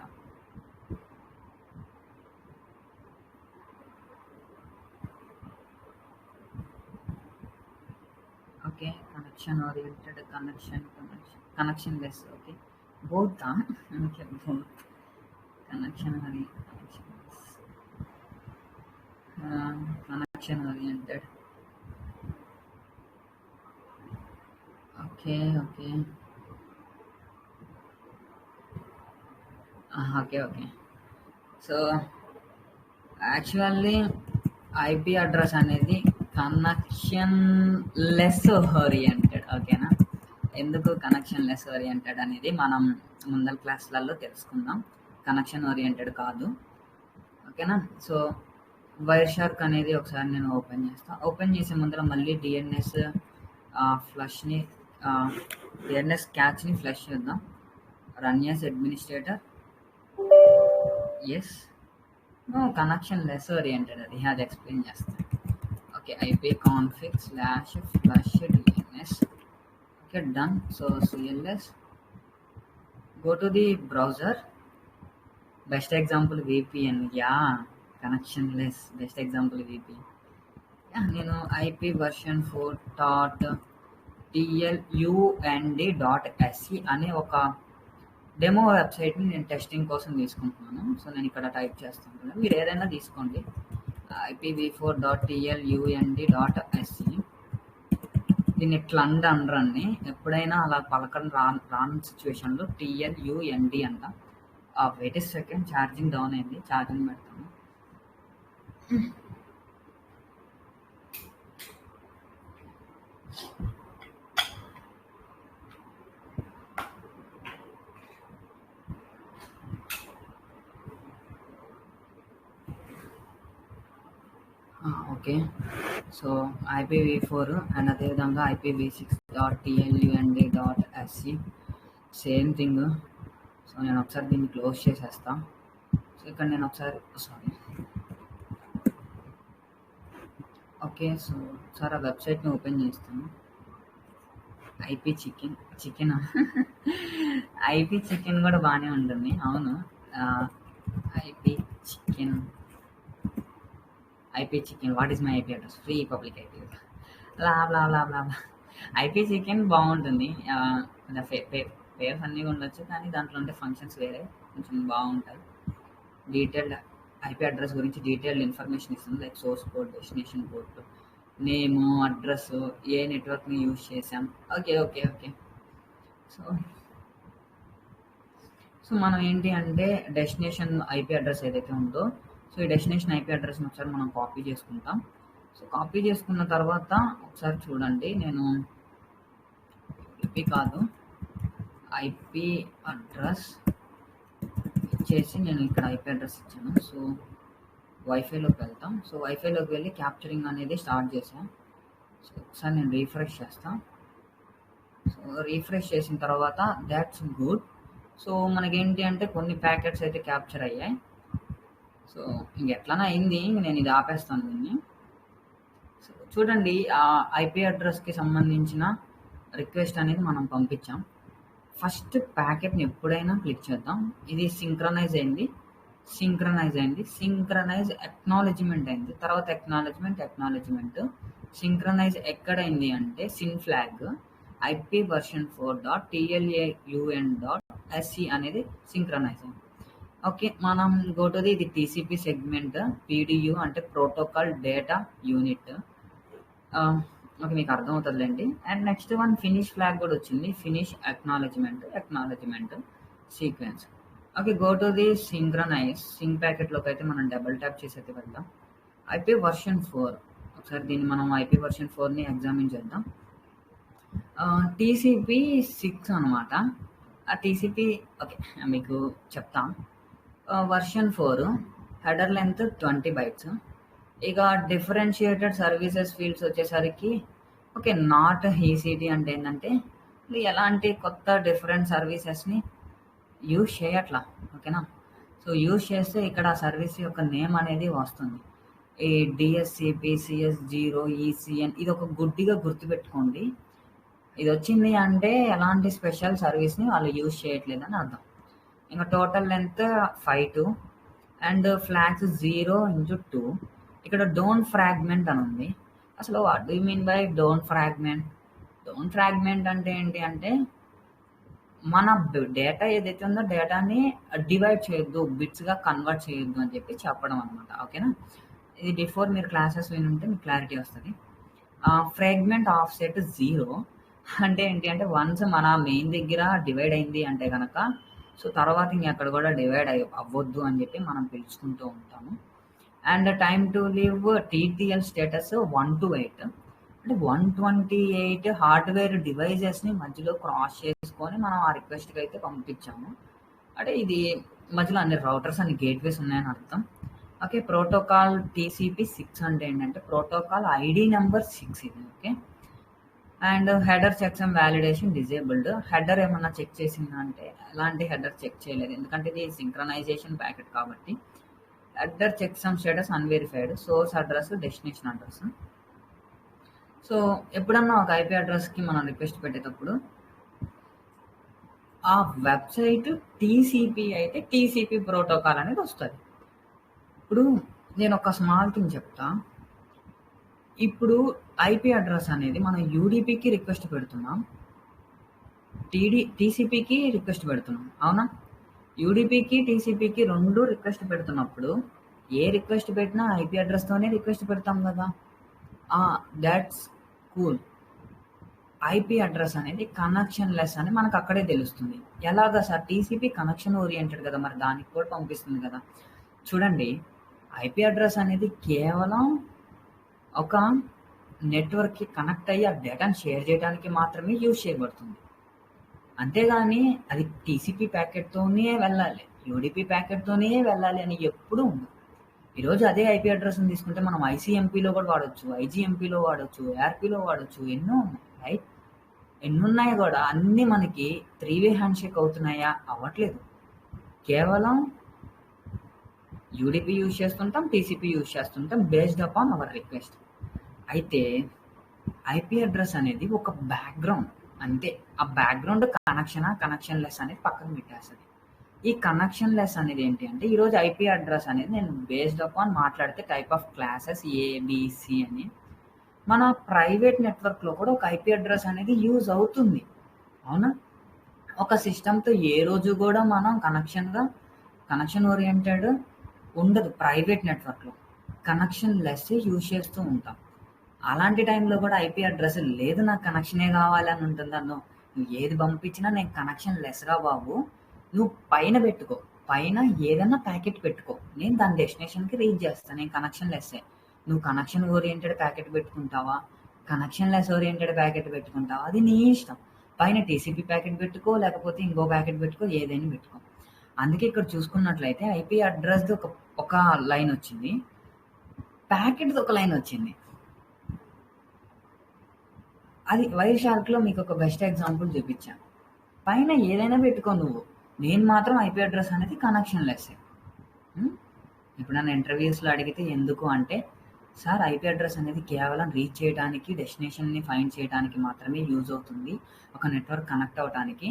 Okay, connection oriented, connectionless. Okay, both. Okay, both. Connection oriented. Okay okay okay okay. So actually IP address అనేది connection less oriented. ఓకేనా? ఎందుకు connection less oriented అనేది మనం ముందల క్లాసులలో తెలుసుకుందాం. Connection oriented కాదు. ఓకేనా? So Wireshark అనేది ఒకసారి నేను ఓపెన్ చేస్తాను. ఓపెన్ చేసే ముందర మళ్ళీ డిఎన్ఎస్ ఫ్లష్ని డిఎన్ఎస్ క్యాచ్ని ఫ్లష్ చేద్దాం. Run as administrator. Yes, connectionless oriented, అది ఎక్స్ప్లెయిన్ చేస్తాను. Okay, IP config /flush DNS. Okay, done. So CLS, go to the browser. Best example VPN. Yeah, connectionless best example VPN. నేను IP version 4.tlund.sc అనే ఒక demo వెబ్సైట్ని నేను testing కోసం తీసుకుంటున్నాను. So నేను ఇక్కడ టైప్ చేస్తాను, మీరు ఏదైనా తీసుకోండి. IPv4.tlund.sc. దీన్ని ఎట్లా అనరని ఎప్పుడైనా అలా పలకడం రాని సిచ్యువేషన్లో TLUND అంట. వెయిట్ సెకండ్, ఛార్జింగ్ డౌన్ అయింది, ఛార్జింగ్ పెడతాను. ఓకే. సో, IPv4 అండ్ అదేవిధంగా IPv6.TLUND.SC సేమ్ థింగ్. సో, నేను ఒకసారి దీన్ని క్లోజ్ చేసేస్తా. సో, ఇక్కడ నేను ఒకసారి సారీ. ఓకే. సో, ఒకసారి ఆ వెబ్‌సైట్‌ని ఓపెన్ చేస్తాను. ఐపీ చికెనా? ఐపీ చికెన్ కూడా బానే ఉంటుంది. అవును. IP chicken what is my IP address? Free public IP. Blah blah blah blah blah. IP chicken బాగుంటుంది. కొంచెం పేర్స్ అన్నీ ఉండొచ్చు, కానీ దాంట్లో ఉండే ఫంక్షన్స్ వేరే కొంచెం బాగుంటాయి. డీటెయిల్డ్ ఐపీ అడ్రస్ గురించి డీటెయిల్డ్ ఇన్ఫర్మేషన్ ఇస్తుంది, like source code, destination port, name, address, ఏ నెట్వర్క్ని యూజ్ చేసాం. Okay okay okay. So so మనం ఏంటి అంటే డెస్టినేషన్ ఐపీ అడ్రస్ ఏదైతే ఉందో, సో ఈ డెస్టినేషన్ ఐపీ అడ్రస్ని ఒకసారి మనం కాపీ చేసుకుంటాం. సో కాపీ చేసుకున్న తర్వాత ఒకసారి చూడండి, నేను ఐపీ కాదు ఐపీ అడ్రస్ ఇచ్చేసి నేను ఇక్కడ ఐపీ అడ్రస్ ఇచ్చాను. సో వైఫైలోకి వెళ్తాం. సో వైఫైలోకి వెళ్ళి క్యాప్చరింగ్ అనేది స్టార్ట్ చేసాం. సో ఒకసారి నేను రీఫ్రెష్ చేస్తాను. సో రీఫ్రెష్ చేసిన తర్వాత దాట్స్ గుడ్. సో మనకేంటి అంటే కొన్ని ప్యాకెట్స్ అయితే క్యాప్చర్ అయ్యాయి. సో ఇంకెట్లనే అయింది, నేను ఇది ఆపేస్తాను దీన్ని. సో చూడండి, ఆ ఐపీ అడ్రస్కి సంబంధించిన రిక్వెస్ట్ అనేది మనం పంపించాం. ఫస్ట్ ప్యాకెట్ని ఎప్పుడైనా క్లిక్ చేద్దాం. ఇది సింక్రనైజ్ అయింది, సింక్రనైజ్ ఎక్నాలెడ్జ్మెంట్ అయింది, తర్వాత ఎక్నాలెడ్జ్మెంట్. సింక్రనైజ్ ఎక్కడైంది అంటే సిన్ ఫ్లాగ్ IP version4.TLAUN.SC అనేది సింక్రనైజ్ అయింది. ఓకే, మనం గోటోది ఇది TCP సెగ్మెంట్ PDU అంటే ప్రోటోకాల్ డేటా యూనిట్. ఓకే, మీకు అర్థమవుతుందిలేండి. And next one finish flag కూడా వచ్చింది, finish acknowledgement sequence. Okay, go to the synchronize sync ప్యాకెట్లోకి అయితే మనం డబుల్ ట్యాప్ చేసి అయితే వెళ్దాం. IP version4, ఒకసారి దీన్ని మనం IP version4ని ఎగ్జామిన్ చేద్దాం. TCP6 అనమాట. ఆ TCP ఓకే మీకు చెప్తా. version4 header length 20 bytes. ఇక డిఫరెన్షియేటెడ్ సర్వీసెస్ ఫీల్డ్స్ వచ్చేసరికి ఓకే, నాట్ ఈసీటీ అంటే ఏంటంటే ఎలాంటి కొత్త డిఫరెంట్ సర్వీసెస్ని యూజ్ చేయట్లా. ఓకేనా? సో యూజ్ చేస్తే ఇక్కడ ఆ సర్వీస్ యొక్క నేమ్ అనేది వస్తుంది. ఈ DSCP CS0 ECN ఇది ఒక గుడ్డిగా గుర్తుపెట్టుకోండి. ఇది వచ్చింది అంటే ఎలాంటి స్పెషల్ సర్వీస్ని వాళ్ళు యూజ్ చేయట్లేదని అర్థం. ఇంకా total length 5 and flags 0x2. ఇక్కడ డోంట్ ఫ్రాగ్మెంట్ అని ఉంది. అసలు what do you mean by don't fragment అంటే ఏంటి అంటే మన డేటా ఏదైతే ఉందో డేటాని డివైడ్ చేయొద్దు, బిట్స్గా కన్వర్ట్ చేయొద్దు అని చెప్పి చెప్పడం అనమాట. ఓకేనా? ఇది బిఫోర్ మీరు క్లాసెస్ వినుంటే మీకు క్లారిటీ వస్తుంది. ఫ్రాగ్మెంట్ ఆఫ్సెట్ 0 అంటే ఏంటి అంటే వన్స్ మన మెయిన్ దగ్గర డివైడ్ అయింది అంటే కనుక సో తర్వాత ఇంకెక్కడ కూడా డివైడ్ అవ్వద్దు అని చెప్పి మనం పిలుచుకుంటూ ఉంటాము. And time to live TTL status 1 to 8 అంటే 128 హార్డ్వేర్ డివైజెస్ని మధ్యలో క్రాస్ చేసుకొని మనం ఆ రిక్వెస్ట్కి అయితే పంపించాము. అంటే ఇది మధ్యలో అన్ని రౌటర్స్ అన్ని గేట్వేస్ ఉన్నాయని అర్థం. ఓకే, ప్రోటోకాల్ TCP6 అంటే ఏంటంటే ప్రోటోకాల్ ID నెంబర్ 6 ఇది. Okay, and header checksum validation disabled. Header ఏమన్నా చెక్ చేసిందా అంటే ఎలాంటి హెడర్ చెక్ చేయలేదు, ఎందుకంటే ఇది సింక్రనైజేషన్ ప్యాకెట్ కాబట్టి. Header checksum status unverified, source address, destination address. So ఎప్పుడన్నా ఒక ఐపీ అడ్రస్కి మనం రిక్వెస్ట్ పెట్టేటప్పుడు ఆ వెబ్సైట్ TCP అయితే TCP ప్రోటోకాల్ అనేది వస్తుంది. ఇప్పుడు నేను ఒక స్మాల్ థింగ్ చెప్తా. ఇప్పుడు ఐపీ అడ్రస్ అనేది మనం యూడీపీకి రిక్వెస్ట్ పెడుతున్నాం, TCPకి రిక్వెస్ట్ పెడుతున్నాం, అవునా? యూడీపీకి TCPకి రెండు రిక్వెస్ట్ పెడుతున్నప్పుడు ఏ రిక్వెస్ట్ పెట్టినా ఐపీ అడ్రస్తోనే రిక్వెస్ట్ పెడతాం కదా. That's cool. ఐపీ అడ్రస్ అనేది కనెక్షన్ లెస్ అని మనకు అక్కడే తెలుస్తుంది. ఎలాగా సార్? TCP కనెక్షన్ ఓరియంటెడ్ కదా, మరి దానికి కూడా పంపిస్తుంది కదా. చూడండి, ఐపీ అడ్రస్ అనేది కేవలం ఒక నెట్వర్క్కి కనెక్ట్ అయ్యి ఆ డేటాను షేర్ చేయడానికి మాత్రమే యూజ్ చేయబడుతుంది. అంతేగాని అది TCP ప్యాకెట్తోనే వెళ్ళాలి, UDP ప్యాకెట్తోనే వెళ్ళాలి అని ఎప్పుడూ ఉండదు. ఈరోజు అదే ఐపీ అడ్రస్ని తీసుకుంటే మనం ఐసీఎంపీలో కూడా వాడొచ్చు, ఐజీఎంపీలో వాడొచ్చు, ఏఆర్పీలో వాడొచ్చు, ఎన్నో ఉన్నాయి, రైట్? ఎన్నున్నాయి కూడా అన్నీ మనకి 3-వే హ్యాండ్షేక్ అవుతున్నాయా? అవ్వట్లేదు. కేవలం యూడీపీ యూజ్ చేస్తుంటాం, టీసీపీ యూజ్ చేస్తుంటాం బేస్డ్ అపాన్ అవర్ రిక్వెస్ట్. అయితే ఐపీ అడ్రస్ అనేది ఒక బ్యాక్గ్రౌండ్ అంతే. ఆ బ్యాక్గ్రౌండ్ కనెక్షన్ లెస్ అనేది పక్కన పెట్టేస్తుంది. ఈ కనెక్షన్ లెస్ అనేది ఏంటి అంటే ఈరోజు ఐపీ అడ్రస్ అనేది నేను బేస్డ్ అపాన్ మాట్లాడితే టైప్ ఆఫ్ క్లాసెస్ ఏబిసి అని మన ప్రైవేట్ నెట్వర్క్లో కూడా ఒక ఐపీ అడ్రస్ అనేది యూజ్ అవుతుంది, అవునా? ఒక సిస్టమ్తో ఏ రోజు కూడా మనం కనెక్షన్ ఓరియంటెడ్ ఉండదు. ప్రైవేట్ నెట్వర్క్లో కనెక్షన్ లెస్ యూజ్ చేస్తూ ఉంటాం. అలాంటి టైంలో కూడా ఐపీ అడ్రస్ లేదు నాకు కనెక్షనే కావాలి అని ఉంటుందన్నో, నువ్వు ఏది పంపించినా నేను కనెక్షన్ లెస్రా బాబు, నువ్వు పైన పెట్టుకో, పైన ఏదన్నా ప్యాకెట్ పెట్టుకో, నేను దాని డెస్టినేషన్కి రీచ్ చేస్తాను, నేను కనెక్షన్ లెస్సే. నువ్వు కనెక్షన్ ఓరియంటెడ్ ప్యాకెట్ పెట్టుకుంటావా, కనెక్షన్ లెస్ ఓరియంటెడ్ ప్యాకెట్ పెట్టుకుంటావా, అది నీ ఇష్టం. పైన టీసీపీ ప్యాకెట్ పెట్టుకో, లేకపోతే ఇంకో ప్యాకెట్ పెట్టుకో, ఏదైనా పెట్టుకో. అందుకే ఇక్కడ చూసుకున్నట్లయితే ఐపీ అడ్రస్ది ఒక లైన్ వచ్చింది, ప్యాకెట్ది ఒక లైన్ వచ్చింది. అది వైర్ షార్క్లో మీకు ఒక బెస్ట్ ఎగ్జాంపుల్ చూపించాను. పైన ఏదైనా పెట్టుకో నువ్వు, నేను మాత్రం ఐపీ అడ్రస్ అనేది కనెక్షన్ లెస్. ఇప్పుడు నన్ను ఇంటర్వ్యూస్లో అడిగితే ఎందుకు అంటే, సార్ ఐపీ అడ్రస్ అనేది కేవలం రీచ్ చేయడానికి, డెస్టినేషన్ని ఫైండ్ చేయడానికి మాత్రమే యూజ్ అవుతుంది, ఒక నెట్వర్క్ కనెక్ట్ అవడానికి.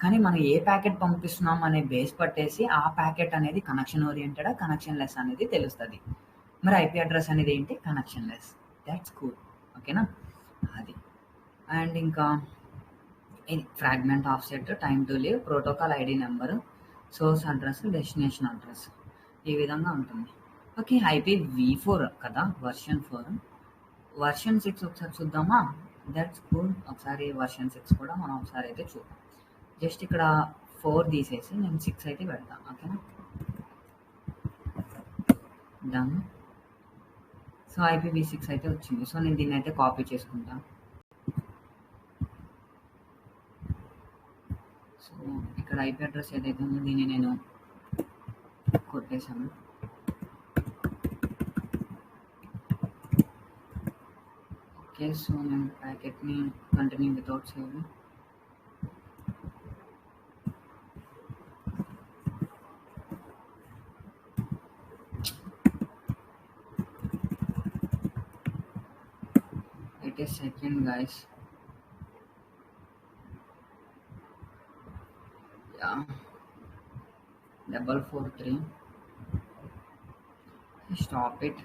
కానీ మనం ఏ ప్యాకెట్ పంపిస్తున్నాం అనే బేస్ పట్టేసి ఆ ప్యాకెట్ అనేది కనెక్షన్ ఓరియంటెడా కనెక్షన్ లెస్ అనేది తెలుస్తుంది. మరి ఐపీ అడ్రస్ అనేది ఏంటి? Connection less. దాట్స్ కూల్, ఓకేనా? అది. అండ్ ఇంకా fragment offset, time to leave, protocol ID number, source address, destination address, ఈ విధంగా ఉంటుంది. ఓకే, IPv4 కదా, వర్షన్ 4. వర్షన్ 6 ఒకసారి చూద్దామా? That's cool. ఒకసారి వర్షన్ 6 కూడా మనం ఒకసారి అయితే చూద్దాం. జస్ట్ ఇక్కడ 4 తీసేసి నేను 6 అయితే పెడతాను, ఓకేనా? డన్. సో IPv6 అయితే వచ్చింది. సో నేను దీన్ని అయితే కాపీ చేసుకుంటాను. సో ఇక్కడ ఐపీ అడ్రస్ ఏదైతే ఉందో దీన్ని నేను కొట్టేశాను. ఓకే, సో నేను ప్యాకెట్ని continue without saving. Wait a second guys. Yeah, 443. Stop it.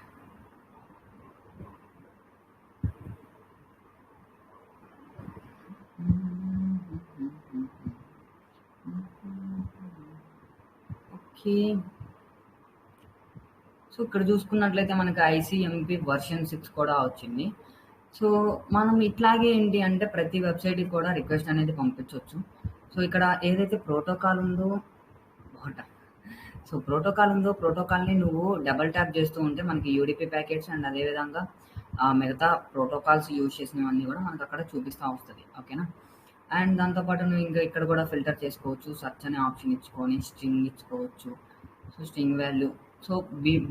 Okay, so ఇక్కడ చూసుకున్నట్లయితే మనకి ICMP వర్షన్ 6 కూడా వచ్చింది. సో మనం ఇట్లాగే ఏంటి అంటే ప్రతి వెబ్సైట్కి కూడా రిక్వెస్ట్ అనేది పంపించవచ్చు. సో ఇక్కడ ఏదైతే ప్రోటోకాల్ ఉందో ప్రోటోకాల్ని నువ్వు డబల్ ట్యాప్ చేస్తూ ఉంటే మనకి యూడిపి ప్యాకెట్స్ అండ్ అదేవిధంగా మిగతా ప్రోటోకాల్స్ యూజ్ చేసినవన్నీ కూడా మనకు అక్కడ చూపిస్తూ వస్తుంది, ఓకేనా? అండ్ దాంతోపాటు నువ్వు ఇంకా ఇక్కడ కూడా ఫిల్టర్ చేసుకోవచ్చు, సెర్చ్ అనే ఆప్షన్ ఇచ్చుకొని స్ట్రింగ్ ఇచ్చుకోవచ్చు. So string value, so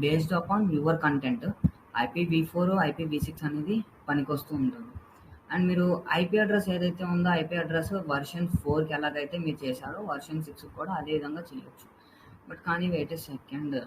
based upon your content IPv4, IPv6 అనేది పనికొస్తూ ఉంటుంది. అండ్ మీరు ఐపీ అడ్రస్ ఏదైతే ఉందో ఐపీ అడ్రస్ వర్షన్ 4కి ఎలాగైతే మీరు చేశారో వర్షన్ 6 కూడా అదే విధంగా చేయొచ్చు. బట్ కానీ వెయిట్ ఏ సెకండ్,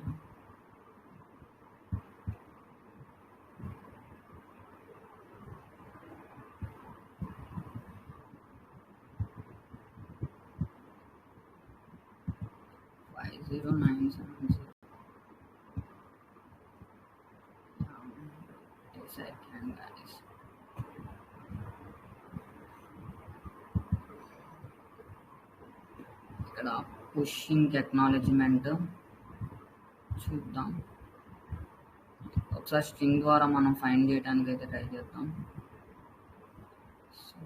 ఇక్కడ పుషింగ్ అక్నాలెడ్జ్మెంట్ చూద్దాం. ఒకసారి స్ట్రింగ్ ద్వారా మనం ఫైండ్ చేయడానికి అయితే ట్రై చేద్దాం. సో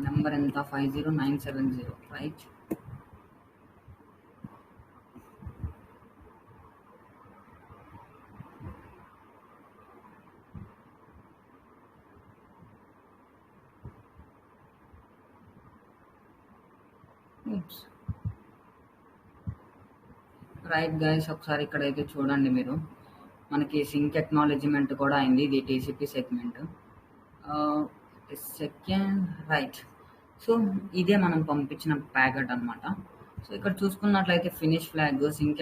నెంబర్ ఎంత? 50970, రైట్? రైట్ గైస్, ఒకసారి ఇక్కడైతే చూడండి మీరు. మనకి సింక్ ఎక్నాలెడ్జ్‌మెంట్ కూడా అయింది. ఇది TCP segment. Second right. So, ఇదే మనం పంపించిన ప్యాకెట్ అనమాట. సో, ఇక్కడ చూసుకున్నట్లయితే ఫినిష్ ఫ్లాగ్ సింక్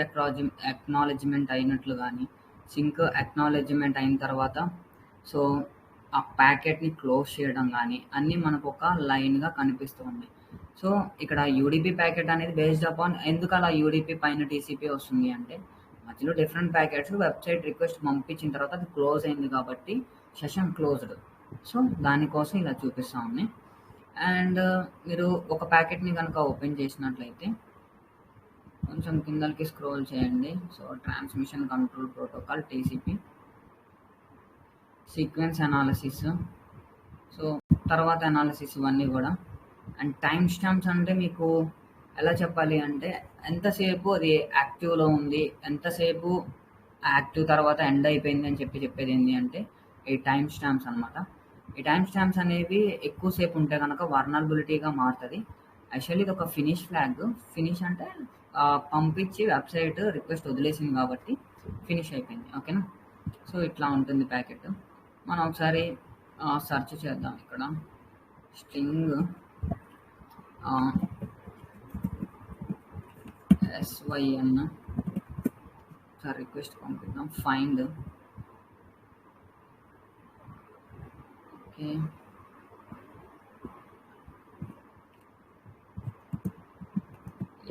ఎక్నాలెడ్జ్‌మెంట్ అయినట్లు గాని, సింక్ ఎక్నాలెడ్జ్‌మెంట్ అయిన తర్వాత సో, ఆ ప్యాకెట్‌ని క్లోజ్ చేయడం గాని, అన్నీ మనకొక లైన్‌గా కనిపిస్తూ ఉన్నాయి. సో, ఇక్కడ యూడీపీ ప్యాకెట్ అనేది బేస్డ్ అపాన్ ఎందుకలా యూడీపీ పైన టీసీపీ వస్తుంది అంటే, మధ్యలో డిఫరెంట్ ప్యాకెట్స్ వెబ్‌సైట్ రిక్వెస్ట్ పంపించిన తర్వాత అది క్లోజ్ అయింది కాబట్టి సెషన్ క్లోజ్డ్. సో, దానికోసం ఇలా చూపిస్తా ఉంది. అండ్ మీరు ఒక ప్యాకెట్‌ని గనక ఓపెన్ చేసినట్లయితే కొంచెం కిందకి స్క్రోల్ చేయండి. So, transmission control protocol TCP, sequence analysis, so తర్వాత అనాలిసిస్ ఇవన్నీ కూడా. అండ్ టైమ్ స్టాంప్స్ అంటే మీకు ఎలా చెప్పాలి అంటే ఎంతసేపు అది యాక్టివ్లో ఉంది, ఎంతసేపు యాక్టివ్ తర్వాత ఎండ్ అయిపోయింది అని చెప్పేది ఏంటి అంటే ఈ టైమ్ స్టాంప్స్ అనమాట. ఈ టైమ్ స్టాంప్స్ అనేవి ఎక్కువసేపు ఉంటే కనుక వర్నరబిలిటీగా మారుతుంది. యాక్చువల్లీ ఇది ఒక ఫినిష్ ఫ్లాగ్. ఫినిష్ అంటే పంపించి వెబ్సైట్ రిక్వెస్ట్ వదిలేసింది కాబట్టి ఫినిష్ అయిపోయింది. ఓకేనా? సో ఇట్లా ఉంటుంది ప్యాకెట్. మనం ఒకసారి సెర్చ్ చేద్దాం. ఇక్కడ స్ట్రింగ్ SYN ఒకసారి రిక్వెస్ట్ పంపిద్దాం. Find okay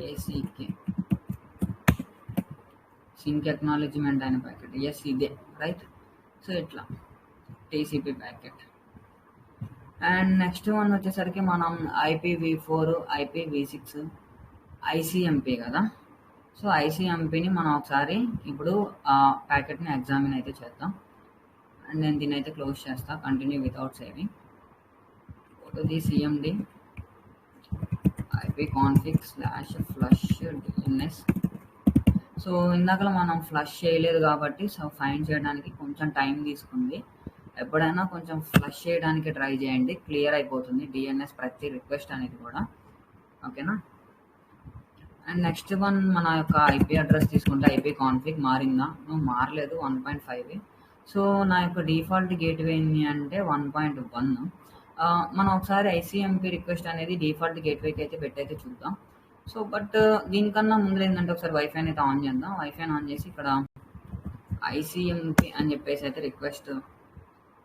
ACK sync acknowledgement అయిన ప్యాకెట్. ఎస్ ఇదే రైట్. సో ఇట్లా TCP packet. And next one వచ్చేసరికి మనం IPv4, IPv6, ICMP కదా. సో ICMPని మనం ఒకసారి ఇప్పుడు ఆ ప్యాకెట్ని ఎగ్జామిన్ అయితే చేద్దాం. అండ్ నేను దీన్ని అయితే క్లోజ్ చేస్తా. Continue without saving. Go to the CMD ipconfig/flush DNS. So ఇందాకలా మనం ఫ్లష్ చేయలేదు కాబట్టి సో ఫైండ్ చేయడానికి కొంచెం టైం తీసుకుంది. ఎప్పుడైనా కొంచెం ఫ్లష్ చేయడానికి ట్రై చేయండి, క్లియర్ అయిపోతుంది డిఎన్ఎస్ ప్రతి రిక్వెస్ట్ అనేది కూడా. ఓకేనా? అండ్ నెక్స్ట్ వన్ మన యొక్క ఐపీ అడ్రస్ తీసుకుంటే ఐపీ కాన్ఫిగ్ మారిందా? మారలేదు, 1.5. సో నా యొక్క డిఫాల్ట్ గేట్వే ఏంటి అంటే 1.1. మనం ఒకసారి ఐసీఎంపీ రిక్వెస్ట్ అనేది డిఫాల్ట్ గేట్వేకి అయితే పెట్టయితే చూద్దాం. సో బట్ దీనికన్నా ముందు ఏంటంటే ఒకసారి వైఫైని అయితే ఆన్ చేద్దాం. వైఫైని ఆన్ చేసి ఇక్కడ ఐసీఎంపీ అని చెప్పేసి అయితే రిక్వెస్ట్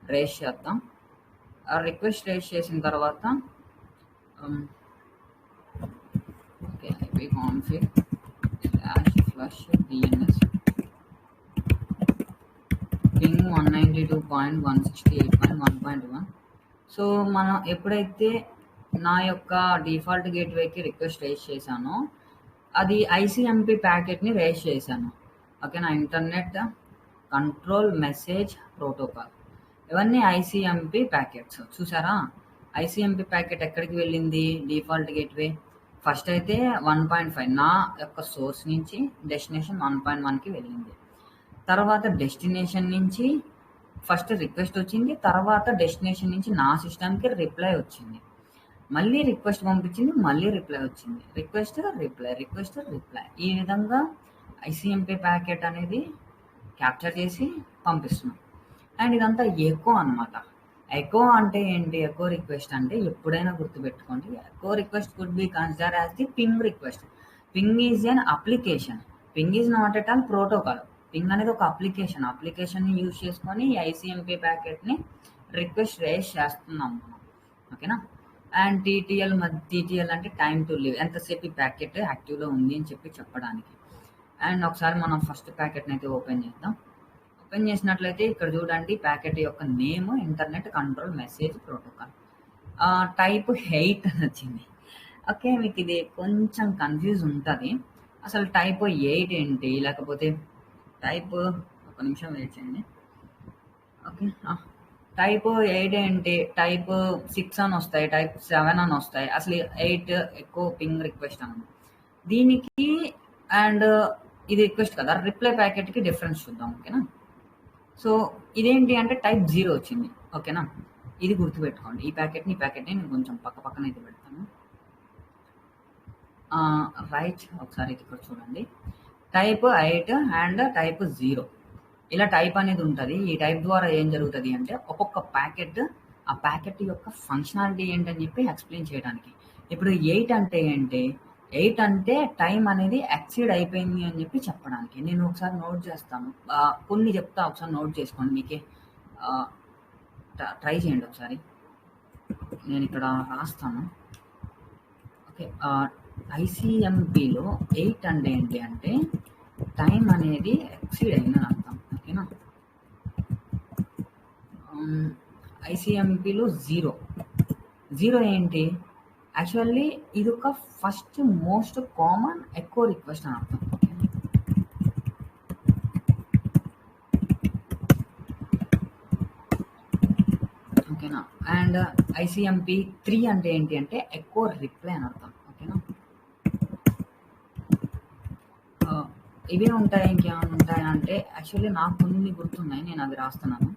రేస్ చేద్దాం. ఆ రిక్వెస్ట్ రేస్ చేసిన తర్వాత okay ipconfig/flush DNS ping 192.168.1.1. So మనం ఎప్పుడైతే నా యొక్క డిఫాల్ట్ గేట్వేకి రిక్వెస్ట్ రేస్ చేశానో అది ఐసీఎంపీ ప్యాకెట్ని రేస్ చేశాను. ఓకేనా? ఇంటర్నెట్ కంట్రోల్ మెసేజ్ ప్రోటోకాల్, ఇవన్నీ ఐసీఎంపీ ప్యాకెట్స్. చూసారా? ఐసీఎంపీ ప్యాకెట్ ఎక్కడికి వెళ్ళింది? Default gateway. ఫస్ట్ అయితే 1.5 నా యొక్క సోర్స్ నుంచి డెస్టినేషన్ 1.1కి వెళ్ళింది. తర్వాత డెస్టినేషన్ నుంచి ఫస్ట్ రిక్వెస్ట్ వచ్చింది, తర్వాత డెస్టినేషన్ నుంచి నా సిస్టమ్కి రిప్లై వచ్చింది, మళ్ళీ రిక్వెస్ట్ పంపించింది, మళ్ళీ రిప్లై వచ్చింది, రిక్వెస్ట్ రిప్లై. ఈ విధంగా ఐసీఎంపీ ప్యాకెట్ అనేది క్యాప్చర్ చేసి పంపిస్తున్నాం. అండ్ ఇదంతా ఎకో అనమాట. ఎకో అంటే ఏంటి? ఎకో రిక్వెస్ట్ అంటే ఎప్పుడైనా గుర్తుపెట్టుకోండి, echo request could be consider as the ping request. Ping is an application, ping is not at all protocol. Ping అనేది ఒక అప్లికేషన్ని యూజ్ చేసుకొని ఐసీఎంపీ ప్యాకెట్ని రిక్వెస్ట్ రేస్ చేస్తున్నాం మనం. ఓకేనా? అండ్ టీటీఎల్ అంటే టైమ్ టు లివ్, ఎంతసేపు ఈ ప్యాకెట్ యాక్టివ్లో ఉంది అని చెప్పడానికి. అండ్ ఒకసారి మనం ఫస్ట్ ప్యాకెట్ని అయితే ఓపెన్ చేద్దాం. ఓపెన్ చేసినట్లయితే ఇక్కడ చూడండి ప్యాకెట్ యొక్క name internet control message protocol, type 8 అని వచ్చింది. ఓకే, మీకు ఇది కొంచెం కన్ఫ్యూజ్ ఉంటుంది. అసలు టైప్ 8 ఏంటి, లేకపోతే టైప్ ఒక నిమిషం వెయిట్ చేయండి. ఓకే, టైప్ 8 ఏంటి, టైప్ 6 అని వస్తాయి, టైప్ 7 అని వస్తాయి, అసలు 8 ఎక్కువ పింగ్ రిక్వెస్ట్ అన్నమాట దీనికి. అండ్ ఇది రిక్వెస్ట్ కదా, రిప్లై ప్యాకెట్కి డిఫరెన్స్ చూద్దాం. ఓకేనా? సో ఇదేంటి అంటే టైప్ 0 వచ్చింది. ఓకేనా? ఇది గుర్తుపెట్టుకోండి. ఈ ప్యాకెట్ని నేను కొంచెం పక్కన అయితే పెడతాను. రైట్, ఒకసారి ఇది ఇక్కడ చూడండి. టైప్ 8 అండ్ టైప్ 0 ఇలా టైప్ అనేది ఉంటుంది. ఈ టైప్ ద్వారా ఏం జరుగుతుంది అంటే ఒక్కొక్క ప్యాకెట్ ఆ ప్యాకెట్ యొక్క ఫంక్షనాలిటీ ఏంటని చెప్పి ఎక్స్ప్లెయిన్ చేయడానికి. ఇప్పుడు 8 అంటే ఏంటి? 8 అంటే టైం అనేది ఎక్సీడ్ అయిపోయింది అని చెప్పి చెప్పడానికి. నేను ఒకసారి నోట్ చేస్తాను. కొన్ని చెప్తా, ఒకసారి నోట్ చేసుకోండి. మీకే ట్రై చేయండి ఒకసారి. నేను ఇక్కడ రాస్తాను. ఓకే. ఐసీఎంపీలో 8 అంటే ఏంటి అంటే టైం అనేది ఎక్సీడ్ అయిందని అర్థం. ఓకేనా? ఐసీఎంపీలో 0 ఏంటి? యాక్చువల్లీ ఇది ఒక first most common echo request అని అర్థం. ఓకేనా? అండ్ ఐసీఎంపీ 3 అంటే ఏంటి అంటే ఎకో రిప్లై అని అర్థం. ఓకేనా? ఇవే ఉంటాయి, ఇంకేమైనా ఉంటాయా అంటే యాక్చువల్లీ నాకు కొన్ని గుర్తున్నాయి, నేను అది రాస్తున్నాను.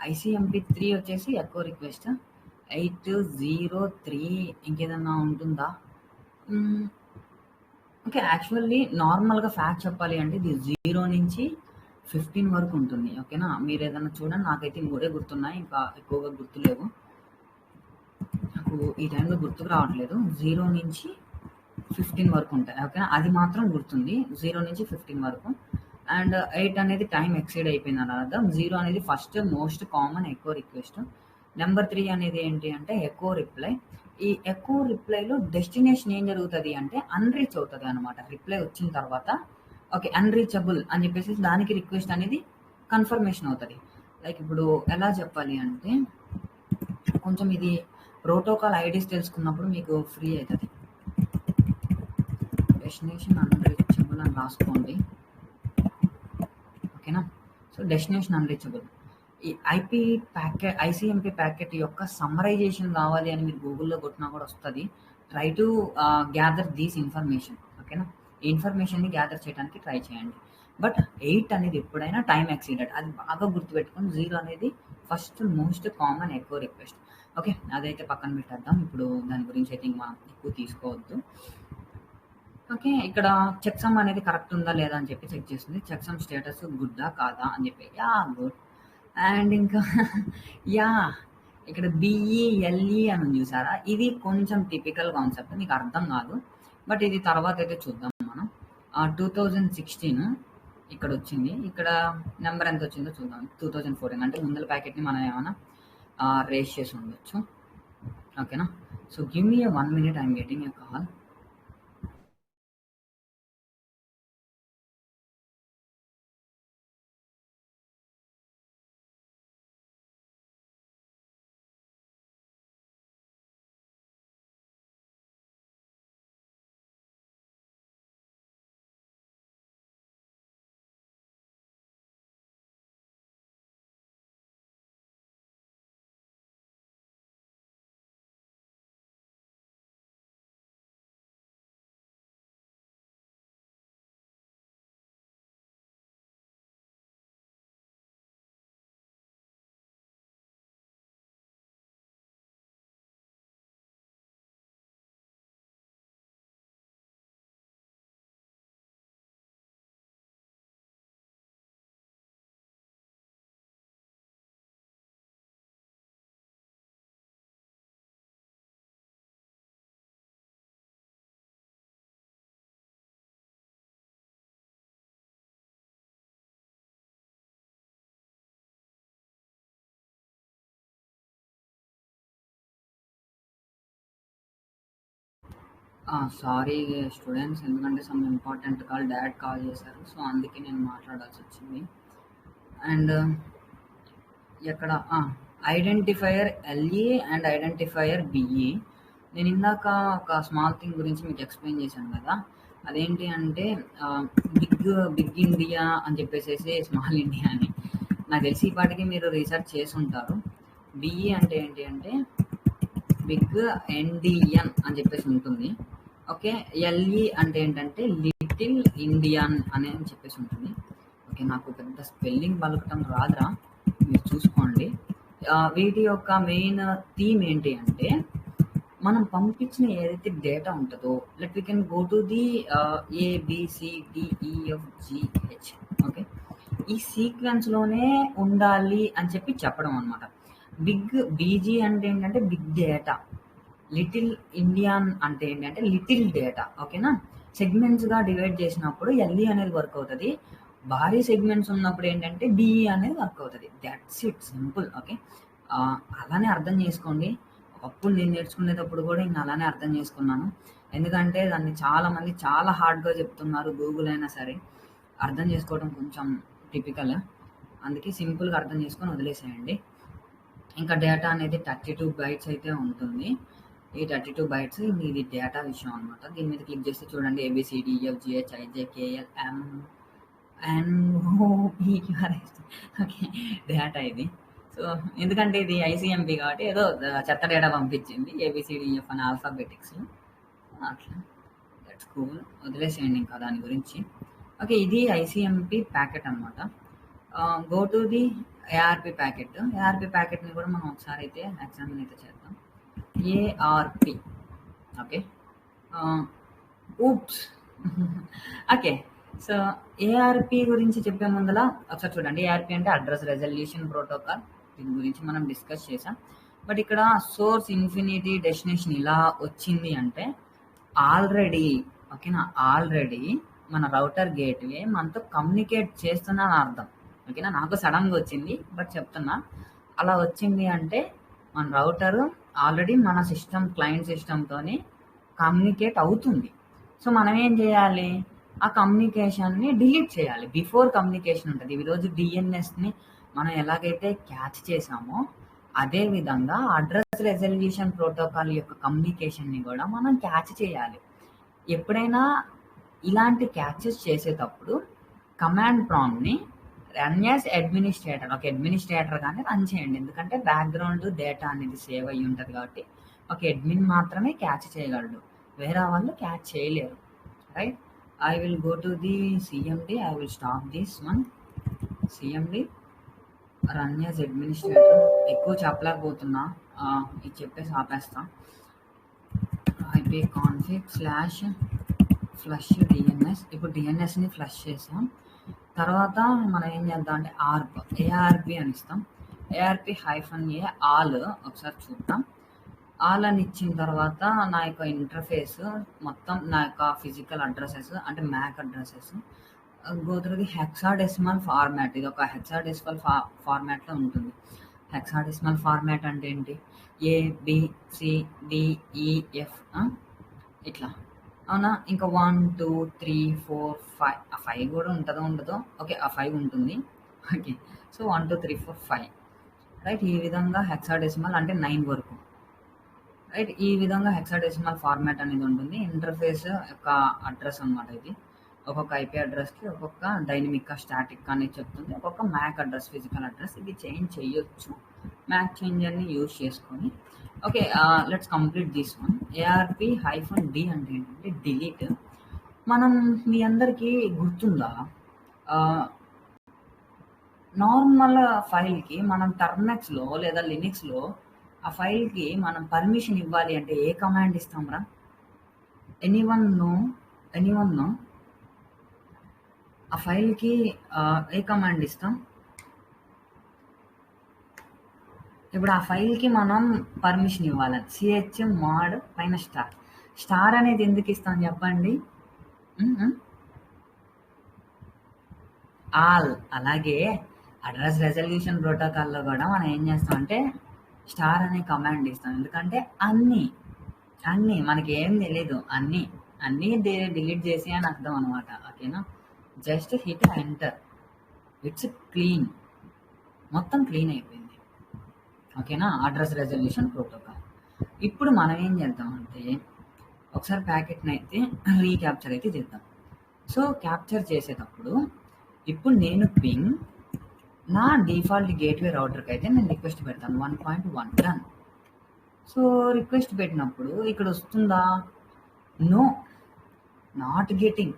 ఐసీఎంపీ 3 వచ్చేసి ఎకో రిక్వెస్ట్. 803 ఇంకేదన్నా ఉంటుందా? ఓకే. యాక్చువల్లీ నార్మల్గా ఫ్యాక్ట్ చెప్పాలి అంటే ఇది 0 నుంచి 15 వరకు ఉంటుంది. ఓకేనా? మీరు ఏదైనా చూడండి. నాకైతే 3 గుర్తున్నాయి, ఇంకా ఎక్కువగా గుర్తులేవు. నాకు ఈ టైంలో గుర్తుకు రావట్లేదు. 0 నుంచి 15 వరకు ఉంటాయి. ఓకేనా? అది మాత్రం గుర్తుంది, 0 నుంచి 15 వరకు. అండ్ 8 అనేది టైం ఎక్సీడ్ అయిపోయింది అని అర్థం. 0 అనేది first most common echo request. Number 3 అనేది ఏంటి అంటే ఎకో రిప్లై. ఈ ఎకో రిప్లైలో డెస్టినేషన్ ఏం జరుగుతుంది అంటే అన్రీచ్ అవుతుంది అనమాట. రిప్లై వచ్చిన తర్వాత ఓకే అన్రీచబుల్ అని చెప్పేసి దానికి రిక్వెస్ట్ అనేది కన్ఫర్మేషన్ అవుతుంది. లైక్ ఇప్పుడు ఎలా చెప్పాలి అంటే కొంచెం ఇది ప్రోటోకాల్ ఐడీస్ తెలుసుకున్నప్పుడు మీకు ఫ్రీ అవుతుంది. డెస్టినేషన్ అన్రీచబుల్ అని రాసుకోండి. ఓకేనా? So destination unreachable. ఈ ఐసీఎంపీ ప్యాకెట్ యొక్క సమ్మరైజేషన్ కావాలి అని మీరు గూగుల్లో కొట్టినా కూడా వస్తుంది. Try to gather these information. ఓకేనా? ఈ ఇన్ఫర్మేషన్ని గ్యాదర్ చేయడానికి ట్రై చేయండి. బట్ 8 అనేది ఎప్పుడైనా టైం ఎక్సీడెడ్, అది బాగా గుర్తుపెట్టుకొని. 0 అనేది first most common echo request. Okay, అదైతే పక్కన పెట్టేద్దాం. ఇప్పుడు దాని గురించి అయితే ఇంకా ఎక్కువ తీసుకోవద్దు. ఓకే, ఇక్కడ చెక్సమ్ అనేది కరెక్ట్ ఉందా లేదా అని చెప్పి చెక్ చేస్తుంది. చెక్సమ్ స్టేటస్ గుడ్డా కాదా అని చెప్పి యా గుడ్. అండ్ ఇంకా యా ఇక్కడ బిఈఎల్ఈ అని చూసారా? ఇది కొంచెం టిపికల్ కాన్సెప్ట్, మీకు అర్థం కాదు. బట్ ఇది తర్వాత అయితే చూద్దాం మనం. 2016 ఇక్కడ వచ్చింది. ఇక్కడ నెంబర్ ఎంత వచ్చిందో చూద్దాం. 2014 అంటే ముందల ప్యాకెట్ని మనం ఏమైనా రేస్ చేసి ఉండొచ్చు. ఓకేనా? So give me 1 minute, I'm getting a call. Sorry students, ఎందుకంటే సమ్ ఇంపార్టెంట్ డాడ్ కాల్ చేశారు. సో అందుకే నేను మాట్లాడాల్సి వచ్చింది. అండ్ ఎక్కడ ఐడెంటిఫైయర్ ఎల్ఈ అండ్ ఐడెంటిఫైయర్ బిఈ. నేను ఇందాక ఒక స్మాల్ థింగ్ గురించి మీకు ఎక్స్ప్లెయిన్ చేశాను కదా. అదేంటి అంటే బిగ్ ఇండియా అని చెప్పేసి స్మాల్ ఇండియా అని. నాకు తెలిసి ఈ పాటికి మీరు రీసెర్చ్ చేసి ఉంటారు. బిఈ అంటే ఏంటి అంటే బిగ్ ఎండియన్ అని చెప్పేసి ఉంటుంది. ఓకే, ఎల్ఈ అంటే ఏంటంటే లిటిల్ ఇండియన్ అని చెప్పేసి ఉంటుంది. ఓకే, నాకు పెద్ద స్పెల్లింగ్ పలకటం రాదురా, మీరు చూసుకోండి. వీటి యొక్క మెయిన్ థీమ్ ఏంటి అంటే మనం పంపించిన ఏదైతే డేటా ఉంటుందో let we can go to the ABCDEFGH. Okay, ఈ సీక్వెన్స్‌లోనే ఉండాలి అని చెప్పి చెప్పడం అనమాట. బీజీ అంటే ఏంటంటే బిగ్ డేటా. లిటిల్ ఇండియన్ అంటే ఏంటంటే లిటిల్ డేటా. ఓకేనా? సెగ్మెంట్స్‌గా డివైడ్ చేసినప్పుడు ఎల్ఈ అనేది వర్క్ అవుతది. భారీ సెగ్మెంట్స్ ఉన్నప్పుడు ఏంటంటే డీఈ అనేది వర్క్ అవుతది. Thoughts it simple. ఓకే. అలానే అర్థం చేసుకోండి. ఒకప్పుడు నేను నేర్చుకునేటప్పుడు కూడా ఇంక అలానే అర్థం చేసుకున్నాను. ఎందుకంటే దాన్ని చాలామంది చాలా హార్డ్‌గా చెప్తున్నారు. గూగుల్ అయినా సరే. అర్థం చేసుకోవడం కొంచెం టిపికల్. అందుకే సింపుల్‌గా అర్థం చేసుకొని వదిలేసేయండి. ఇంకా డేటా అనేది 32 బైట్స్ అయితే ఉంటుంది. ఈ 32 బైట్స్ ఇది డేటా విషయం అనమాట. దీని మీద క్లిక్ చేస్తే చూడండి A B C D, E F, G H, I J, K L, N O P Q R S. Okay. Data ఇది. సో, ఎందుకంటే ఇది ఐసీఎంపీ కాబట్టి ఏదో చెత్త డేటా పంపించింది. ఏబీసీడీ, ఈఎఫ్ అని ఆల్ఫాబెటిక్స్‌లో. అట్లా. That's cool. వదిలేసేయండి ఇంకా దాని గురించి. ఓకే. ఇది ఐసీఎంపీ ప్యాకెట్ అనమాట. Go to the ARP packet. ARP ప్యాకెట్‌ని కూడా మనం ఒకసారి అయితే ఎగ్జామిన్ అయితే చేద్దాం. ARP. Okay. Oops. Okay. So, ARP గురించి చెప్పే ముందల ఒకసారి చూడండి. ఏఆర్పీ అంటే అడ్రస్ రెజల్యూషన్ ప్రోటోకాల్. దీని గురించి మనం డిస్కస్ చేసాం. బట్ ఇక్కడ సోర్స్, ఇన్ఫినిటీ, డెస్టినేషన్ ఇలా వచ్చింది అంటే ఆల్రెడీ ఓకేనా? ఆల్రెడీ మన రౌటర్ గేట్‌వే మనతో కమ్యూనికేట్ చేస్తుందని అర్థం. ఓకేనా? నాకు సడన్‌గా వచ్చింది. బట్ చెప్తున్నా. అలా వచ్చింది అంటే మన రౌటర్ ఆల్రెడీ మన క్లయింట్ సిస్టమ్‌తోని కమ్యూనికేట్ అవుతుంది. సో, మనం ఏం చేయాలి? ఆ కమ్యూనికేషన్‌ని డిలీట్ చేయాలి. బిఫోర్ కమ్యూనికేషన్ ఉంటది. ఈరోజు డీఎన్ఎస్‌ని మనం ఎలాగైతే క్యాచ్ చేసామో, అదే విధంగా అడ్రస్ రెజల్యూషన్ ప్రోటోకాల్ యొక్క కమ్యూనికేషన్‌ని కూడా మనం క్యాచ్ చేయాలి. ఎప్పుడైనా ఇలాంటి క్యాచెస్ చేసేటప్పుడు కమాండ్ ప్రాంప్ట్‌ని రన్ యాస్ అడ్మినిస్ట్రేటర్. ఒక అడ్మినిస్ట్రేటర్‌గానే రన్ చేయండి. ఎందుకంటే బ్యాక్‌గ్రౌండ్ డేటా అనేది సేవ్ అయ్యి ఉంటది కాబట్టి ఒక అడ్మిన్ మాత్రమే క్యాచ్ చేయగలడు. వేరే వాళ్ళు క్యాచ్ చేయలేరు. Right? I will go to the CMD. I will stop this one. CMD run as administrator. ఎక్కువ చెప్పలేకపోతున్నా. ఇది చెప్పేసి ఆపేస్తా. ipconfig/flush DNS. ఇప్పుడు DNSని ఫ్లష్ చేసాం. తర్వాత మనం ఏం చేద్దాం అంటే ఏఆర్పి అని ఇస్తాం. ఏఆర్పి -ఏ ఆల్ ఒకసారి చూద్దాం. ఆల్ అని ఇచ్చిన తర్వాత నా యొక్క ఇంటర్ఫేస్ మొత్తం నా యొక్క ఫిజికల్ అడ్రసెస్ అంటే MAC addresses go through the hexadecimal format. ఇది ఒక హెక్సాడెసిమల్ ఫార్మాట్లో ఉంటుంది. హెక్సాడెసిమల్ ఫార్మాట్ అంటే ఏంటి? ABCDEF ఇట్లా. అవునా? ఇంకా 1, 2, 3, 4, 5 ఆ 5 కూడా ఉంటదో ఉండదో? ఓకే. ఆ 5 ఉంటుంది. ఓకే. So, 1, 2, 3, 4, 5 right? ఈ విధంగా హెక్సాడెసిమల్ అంటే 9 వరకు. రైట్? ఈ విధంగా హెక్సాడెసిమల్ ఫార్మాట్ అనేది ఉంటుంది. ఇంటర్ఫేస్ యొక్క అడ్రస్ అనమాట ఇది. ఒక్కొక్క ఐపీ అడ్రస్‌కి ఒక్కొక్క డైనమిక్‌గా, స్టాటిక్‌గా అనేది చెప్తుంది. ఒక్కొక్క మ్యాక్ అడ్రస్, ఫిజికల్ అడ్రస్ ఇది చేంజ్ చేయొచ్చు. మ్యాక్ చేంజర్‌ని యూజ్ చేసుకొని okay. Let's complete this one. ARP -D అంటే ఏంటంటే డిలీట్. మనం మీ అందరికీ గుర్తుందా? నార్మల్ ఫైల్‌కి మనం టర్మినక్స్‌లో లేదా లినక్స్‌లో ఆ ఫైల్‌కి మనం పర్మిషన్ ఇవ్వాలి అంటే ఏ కమాండ్ ఇస్తాంరా? Anyone no? ఆ ఫైల్‌కి ఏ కమాండ్ ఇస్తాం? ఇప్పుడు ఆ ఫైల్‌కి మనం పర్మిషన్ ఇవ్వాలని chmod పైన స్టార్. స్టార్ అనేది ఎందుకు ఇస్తాం చెప్పండి? ఆల్. అలాగే అడ్రస్ రెజల్యూషన్ ప్రోటోకాల్‌లో కూడా మనం ఏం చేస్తామంటే స్టార్ అనే కమాండ్ ఇస్తాం. ఎందుకంటే అన్నీ మనకి ఏం తెలీదు. అన్నీ డిలీట్ చేసి అని అర్థం అనమాట. ఓకేనా? Just hit enter. It's clean. మొత్తం క్లీన్ అయిపోయింది. ఓకేనా? Address resolution protocol. ఇప్పుడు మనం ఏం చేద్దామంటే ఒకసారి ప్యాకెట్‌ని అయితే రీక్యాప్చర్ అయితే చేద్దాం. సో, క్యాప్చర్ చేసేటప్పుడు ఇప్పుడు నేను పింగ్ నా డిఫాల్ట్ గేట్‌వే రౌటర్‌కి అయితే నేను రిక్వెస్ట్ పెడతాను. 1.1 డన్. సో, రిక్వెస్ట్ పెట్టినప్పుడు ఇక్కడ వస్తుందా? నో. Not getting.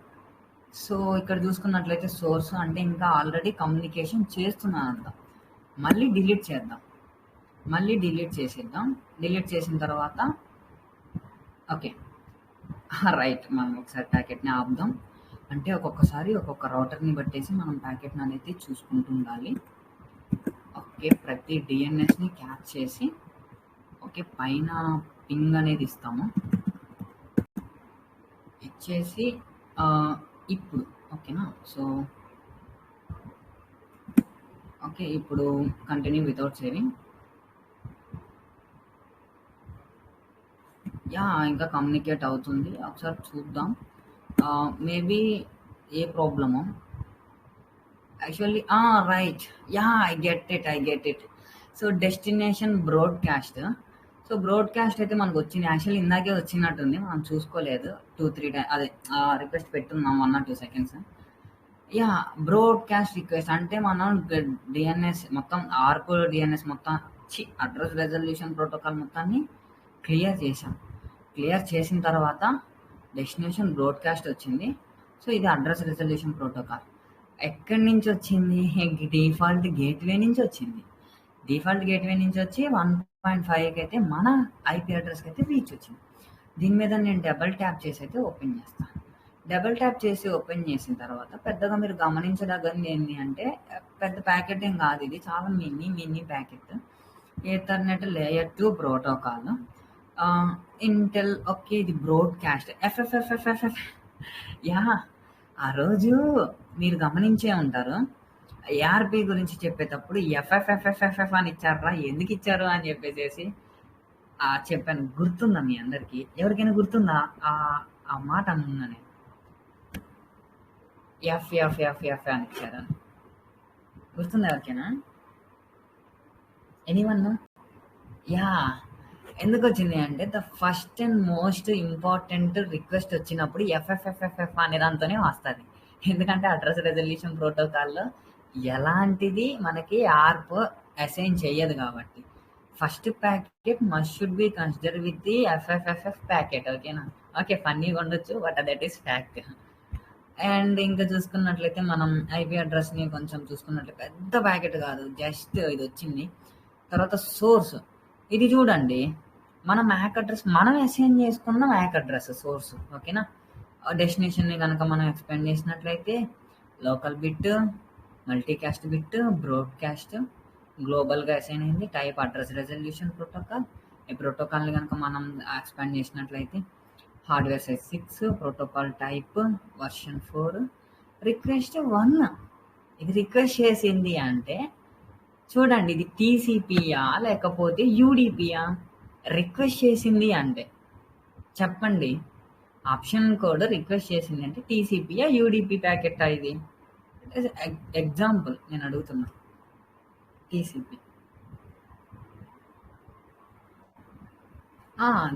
సో, ఇక్కడ చూసుకున్నట్లయితే సోర్స్ అంటే ఇంకా ఆల్రెడీ కమ్యూనికేషన్ చేస్తున్నానంట. మళ్ళీ డిలీట్ చేద్దాం. మళ్ళీ డిలీట్ చేసేద్దాం. డిలీట్ చేసిన తర్వాత ఓకే. రైట్. మనం ఒకసారి ప్యాకెట్‌ని ఆపుదాం. అంటే ఒక్కొక్కసారి ఒక్కొక్క రౌటర్‌ని బట్టేసి మనం ప్యాకెట్‌ని అనేది చూసుకుంటూ ఉండాలి. ఓకే. ప్రతి డీఎన్ఎస్‌ని క్యాచ్ చేసి ఓకే. పైన పింగ్ అనేది ఇస్తాము. ఇచ్చేసి ఇప్పుడు ఓకేనా? So, okay. ఇప్పుడు కంటిన్యూ వితౌట్ సేవింగ్. ఇంకా కమ్యూనికేట్ అవుతుంది. ఒకసారి చూద్దాం. మేబీ ఏ ప్రాబ్లమో. Actually right. I get it. So, destination broadcast. So, broadcast అయితే మనకొచ్చింది. యాక్చువల్లీ ఇందాకే వచ్చినట్టుంది. మనం చూసుకోలేదు. 2, 3 అదే రిక్వెస్ట్ పెట్టున్నాం 1 ఆర్ 2 సెకండ్స్. బ్రాడ్‌కాస్ట్ రిక్వెస్ట్ అంటే మనం డీఎన్ఎస్ మొత్తం ఆర్క్ డీఎన్ఎస్ మొత్తం అడ్రెస్ రిజల్యూషన్ ప్రోటోకాల్ మొత్తాన్ని క్లియర్ చేశాం. క్లియర్ చేసిన తర్వాత డెస్టినేషన్ బ్రాడ్‌కాస్ట్ వచ్చింది. సో, ఇది అడ్రెస్ రిజల్యూషన్ ప్రోటోకాల్. ఎక్కడి నుంచి వచ్చింది? డిఫాల్ట్ గేట్‌వే నుంచి వచ్చింది. డిఫాల్ట్ గేట్‌వే నుంచి వచ్చి 1.5కి అయితే మన ఐపీ అడ్రెస్‌కి అయితే రీచ్ వచ్చింది. దీని మీద నేను డబుల్ ట్యాప్ చేసి అయితే ఓపెన్ చేస్తాను. డబుల్ ట్యాప్ చేసి ఓపెన్ చేసిన తర్వాత పెద్దగా మీరు గమనించదగ్గది ఏంటి అంటే పెద్ద ప్యాకెట్ ఏం కాదు ఇది. చాలా mini packet. Ethernet layer 2 protocol. Intel okay. ఇది బ్రాడ్‌కాస్ట్ ఎఫ్ఎఫ్ఎఫ్ఎఫ్ఎఫ్. యాహ్! ఆ రోజు మీరు గమనించే ఉంటారు. ఏఆర్‌పీ గురించి చెప్పేటప్పుడు ఎఫ్ఎఫ్ఎఫ్ఎఫ్ఎఫ్ అని ఇచ్చార్రా ఎందుకిచ్చారు అని చెప్పేసేసి చెప్పాను. గుర్తుందా మీ అందరికి? ఎవరికైనా గుర్తుందా? ఆ మాట అన్నా నేను. ఎఫ్ ఎఫ్ ఎఫ్ ఎఫ్ అని ఇచ్చారని. గుర్తుందా ఎవరికైనా? ఎనీవన్? యాహ్! ఎందుకొచ్చింది అంటే the first and most important request వచ్చినప్పుడు ఎఫ్ఎఫ్ఎఫ్ఎఫ్ అనే దాంతోనే వస్తది. ఎందుకంటే అడ్రెస్ రిజల్యూషన్ ప్రోటోకాల్‌లో ఎలాంటిది మనకి ఆర్ప్ అసైన్ చెయ్యదు కాబట్టి. First packet must should be consider with the F F F F F packet. ఓకేనా? ఓకే. ఫన్నీగా ఉండొచ్చు. But that is fact. And ఇంకా చూసుకున్నట్లయితే మనం ఐపీ అడ్రస్‌ని కొంచెం చూసుకున్నట్లయితే పెద్ద ప్యాకెట్ కాదు. జస్ట్ ఇదొచ్చింది. తర్వాత సోర్స్. ఇది చూడండి. మన మ్యాక్ అడ్రస్ మనం అసైన్ చేసుకున్న మ్యాక్ అడ్రస్ సోర్స్. ఓకేనా? డెస్టినేషన్‌ని గనక మనం ఎక్స్‌పాండ్ చేసినట్లయితే local bit, multicast bit, broadcast, గ్లోబల్‌గా assign అయింది. Type address resolution protocol. ఈ ప్రోటోకాల్‌ని గనక మనం ఎక్స్‌పాండ్ చేసినట్లయితే hardware size 6, protocol type version 4, request 1. ఇది రిక్వెస్ట్ చేసింది అంటే చూడండి ఇది టీసీపీయా లేకపోతే యూడీపీయా? రిక్వెస్ట్ చేసింది అంటే చెప్పండి. ఆప్షన్ కోడ్ రిక్వెస్ట్ చేసింది అంటే టీసీపీయా యూడీపీ ప్యాకెట్టా ఇది? ఎగ్జాంపుల్ నేను అడుగుతున్నా. టీసీపీ.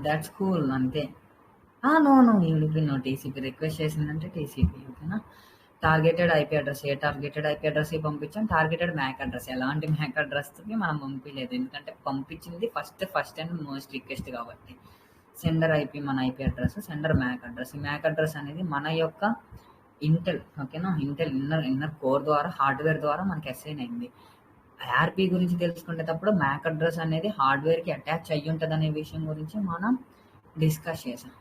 దట్స్ కూల్ అంతే. No UDP no TCP. Request చేసిందంటే టీసీపీ. ఓకేనా? Targeted IP address targeted IP address పంపించాం. టార్గెటెడ్ మ్యాక్ అడ్రస్ ఎలాంటి మ్యాక్ అడ్రస్‌కి మనం పంపించలేదు. ఎందుకంటే పంపించింది ఫస్ట్ అండ్ మోస్ట్ రిక్వెస్ట్ కాబట్టి. సెండర్ ఐపీ మన IP address, sender MAC address. ఈ మ్యాక్ అడ్రస్ అనేది మన యొక్క ఇంటెల్ ఓకేనా? ఇంటెల్ ఇన్నర్ కోర్ ద్వారా హార్డ్వేర్ ద్వారా మనకి అసైన్ అయింది. ఐఆర్‌పీ గురించి తెలుసుకునేటప్పుడు మ్యాక్ అడ్రస్ అనేది హార్డ్వేర్‌కి అటాచ్ అయ్యి ఉంటదనే విషయం గురించి మనం డిస్కస్ చేసాం.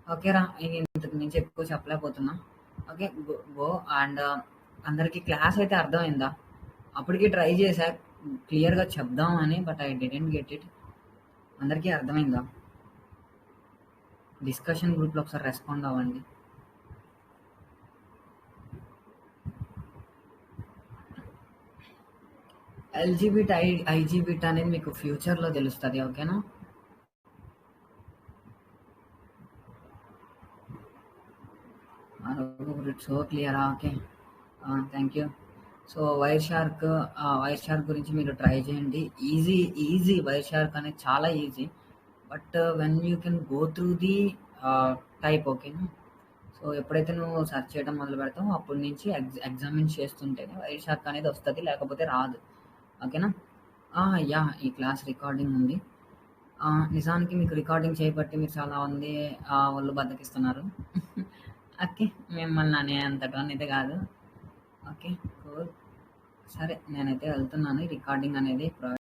ఓకేరా? ఇంతకు మించి ఎక్కువ చెప్పలేకపోతున్నా. ఓకే. గో అండ్ అందరికి క్లాస్ అయితే అర్థమైందా? అప్పటికి ట్రై చేశా క్లియర్‌గా చెప్దాం అని. But I didn't get it. అందరికీ అర్థమైందా? డిస్కషన్ గ్రూప్‌లో ఒకసారి రెస్పాండ్ అవ్వండి. ఎల్‌జీబిట్, ఐజీబిట్ అనేది మీకు ఫ్యూచర్‌లో తెలుస్తది. ఓకేనా? సో క్లియరా? Okay. Thank you. So Wireshark గురించి మీరు ట్రై చేయండి. ఈజీ వైర్ షార్క్ అనేది చాలా easy. But when you can go through the type ఓకేనా? సో ఎప్పుడైతే నువ్వు సెర్చ్ చేయడం మొదలు పెడతావో అప్పటి నుంచి ఎగ్జామిన్ చేస్తుంటేనే వైర్ షార్క్ అనేది వస్తుంది. లేకపోతే రాదు. ఓకేనా? ఈ క్లాస్ రికార్డింగ్ ఉంది. నిజానికి మీకు రికార్డింగ్ చేయబట్టి మీరు చాలా మంది ఒళ్ళు బద్దకిస్తున్నారు. ఓకే. మిమ్మల్ని అనే అంతటోనైతే కాదు. ఓకే. కూల్. సరే నేనైతే వెళ్తున్నాను. రికార్డింగ్ అనేది